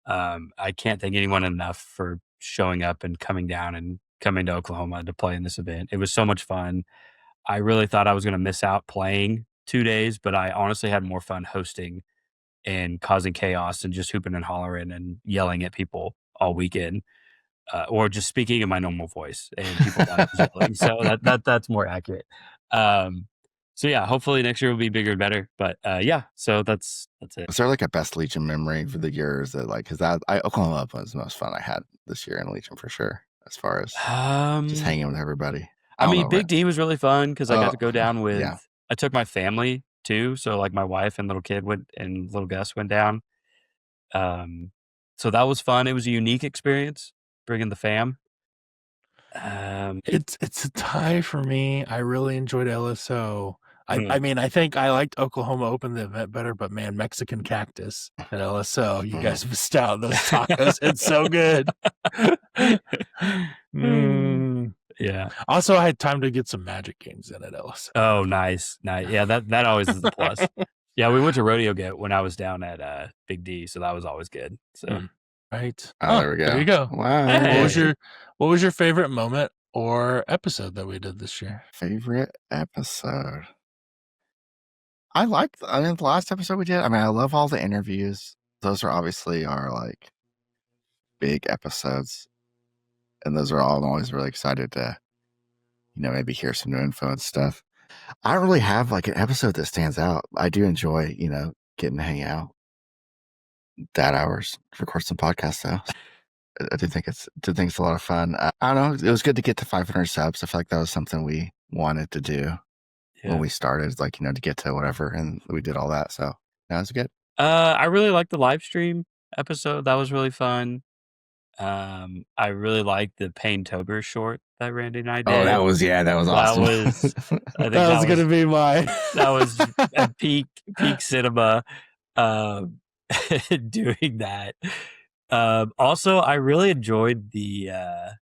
[SPEAKER 2] I can't thank anyone enough for showing up and coming down and coming to Oklahoma to play in this event. It was so much fun. I really thought I was going to miss out playing 2 days, but I honestly had more fun hosting and causing chaos and just hooping and hollering and yelling at people all weekend, or just speaking in my normal voice and people thought I was yelling. So that's more accurate. So yeah, hopefully next year will be bigger and better. But yeah, so that's it.
[SPEAKER 3] Is there like a best Legion memory for the years that like, because Oklahoma Open was the most fun I had this year in Legion for sure, as far as just hanging with everybody.
[SPEAKER 2] I mean, Big D was really fun because I got to go down with, I took my family too. So like my wife and little kid went, and little Gus went down. So that was fun. It was a unique experience bringing the fam.
[SPEAKER 1] It's a tie for me. I really enjoyed LSO. I mean, I think I liked Oklahoma Open the event better, but man, Mexican Cactus at LSO, you guys missed out. Those tacos, it's so good.
[SPEAKER 2] Yeah.
[SPEAKER 1] Also, I had time to get some Magic games in at LSO.
[SPEAKER 2] Oh, nice. Yeah, that always is the plus. Yeah, we went to Rodeo Gate when I was down at Big D, so that was always good. So
[SPEAKER 1] right.
[SPEAKER 3] Oh, there we go.
[SPEAKER 1] There you go.
[SPEAKER 3] Wow.
[SPEAKER 2] Hey.
[SPEAKER 1] What was your favorite moment or episode that we did this year?
[SPEAKER 3] Favorite episode? I mean, the last episode we did, I mean, I love all the interviews. Those are obviously our like big episodes. And those are all, I'm always really excited to, maybe hear some new info and stuff. I don't really have like an episode that stands out. I do enjoy, getting to hang out. Dad hours, record some podcasts though. I do think it's a lot of fun. I don't know. It was good to get to 500 subs. I feel like that was something we wanted to do when we started, like, to get to whatever, and we did all that. So that was good.
[SPEAKER 2] I really liked the live stream episode. That was really fun. I really liked the Payne Tober short that Randy and I did.
[SPEAKER 3] Oh, that was awesome.
[SPEAKER 1] That was going to be mine.
[SPEAKER 2] That was a peak cinema, doing that. Also, I really enjoyed the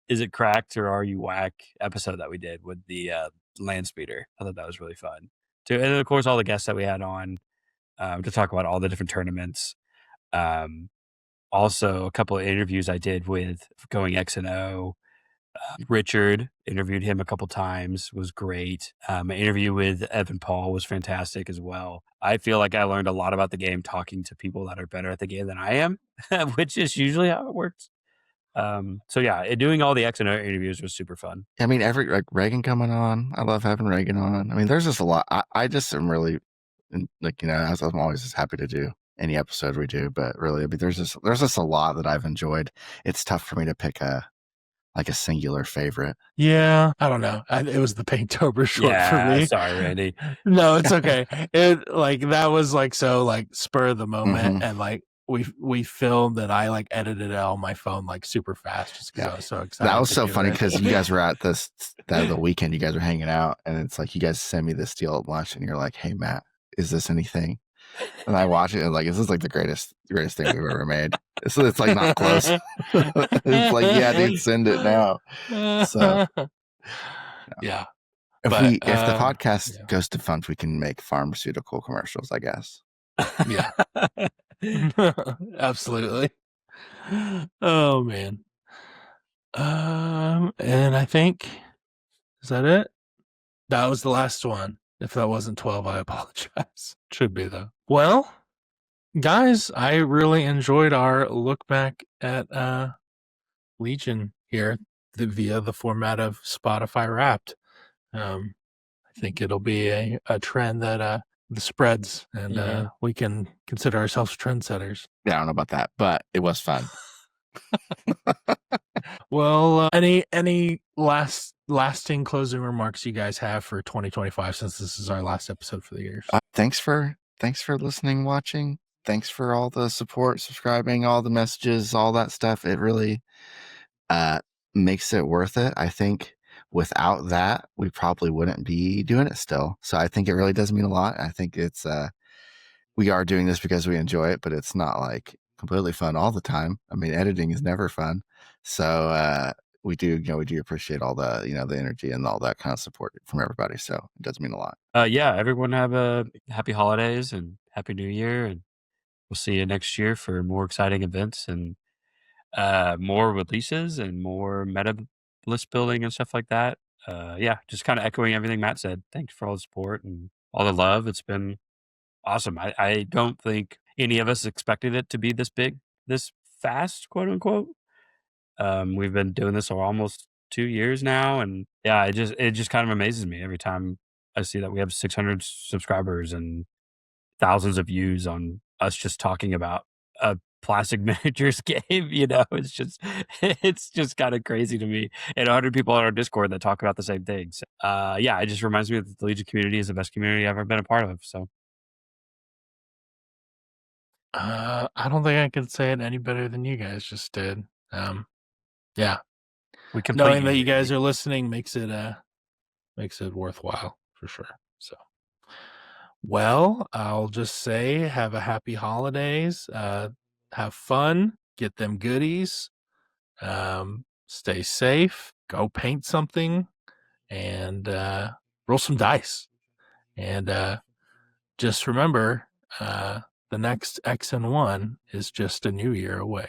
[SPEAKER 2] Is It Cracked or Are You Whack episode that we did with the land speeder. I thought that was really fun too. And then, of course, all the guests that we had on to talk about all the different tournaments. also a couple of interviews I did with Going X and O. Richard, interviewed him a couple times, was great. My interview with Evan Paul was fantastic as well. I feel like I learned a lot about the game talking to people that are better at the game than I am, which is usually how it works. So yeah, doing all the X and O interviews was super fun.
[SPEAKER 3] I mean, like Reagan coming on. I love having Reagan on. I mean, there's just a lot. I just am really like, I'm always just happy to do any episode we do, but really, I mean, there's just a lot that I've enjoyed. It's tough for me to pick a singular favorite.
[SPEAKER 1] Yeah, I don't know. It was the Painttober short for me.
[SPEAKER 2] Sorry, Randy.
[SPEAKER 1] No, it's okay. That was like so like spur of the moment, and like we filmed and I like edited it on my phone like super fast just because I was so excited.
[SPEAKER 3] That was so funny because you guys were at the weekend. You guys were hanging out, and it's like you guys send me this deal at lunch, and you're like, "Hey, Matt, is this anything?" And I watch it and like, this is like the greatest thing we've ever made. It's like not close. It's like, yeah, dude, send it now. So
[SPEAKER 1] yeah.
[SPEAKER 3] If the podcast goes to funds, we can make pharmaceutical commercials, I guess.
[SPEAKER 1] Yeah. Absolutely. Oh man. And I think, is that it? That was the last one. If that wasn't 12, I apologize. Should be though. Well, guys, I really enjoyed our look back at Legion here via the format of Spotify Wrapped. I think it'll be a trend that spreads, and we can consider ourselves trendsetters.
[SPEAKER 3] Yeah, I don't know about that, but it was fun.
[SPEAKER 1] Well, any lasting closing remarks you guys have for 2025, since this is our last episode for the year?
[SPEAKER 3] Thanks for listening, watching. Thanks for all the support, subscribing, all the messages, all that stuff. It really makes it worth it. I think without that, we probably wouldn't be doing it still. So I think it really does mean a lot. I think it's we are doing this because we enjoy it, but it's not like completely fun all the time. I mean, editing is never fun. So we do appreciate all the, the energy and all that kind of support from everybody. So it does mean a lot.
[SPEAKER 2] Yeah, everyone have a happy holidays and happy new year. And we'll see you next year for more exciting events and more releases and more meta list building and stuff like that. Yeah, just kind of echoing everything Matt said. Thanks for all the support and all the love. It's been awesome. I don't think any of us expected it to be this big, this fast, quote unquote. We've been doing this for almost 2 years now, and yeah, it just kind of amazes me every time I see that we have 600 subscribers and thousands of views on us just talking about a plastic miniatures game. It's just kind of crazy to me. And 100 people on our Discord that talk about the same things. Yeah, it just reminds me that the Legion community is the best community I've ever been a part of. So
[SPEAKER 1] I don't think I could say it any better than you guys just did. Yeah,
[SPEAKER 2] we can
[SPEAKER 1] knowing that you guys are listening makes it worthwhile for sure. So, well, I'll just say have a happy holidays. Have fun. Get them goodies. Stay safe. Go paint something, and roll some dice. And just remember, the next X-1 is just a new year away.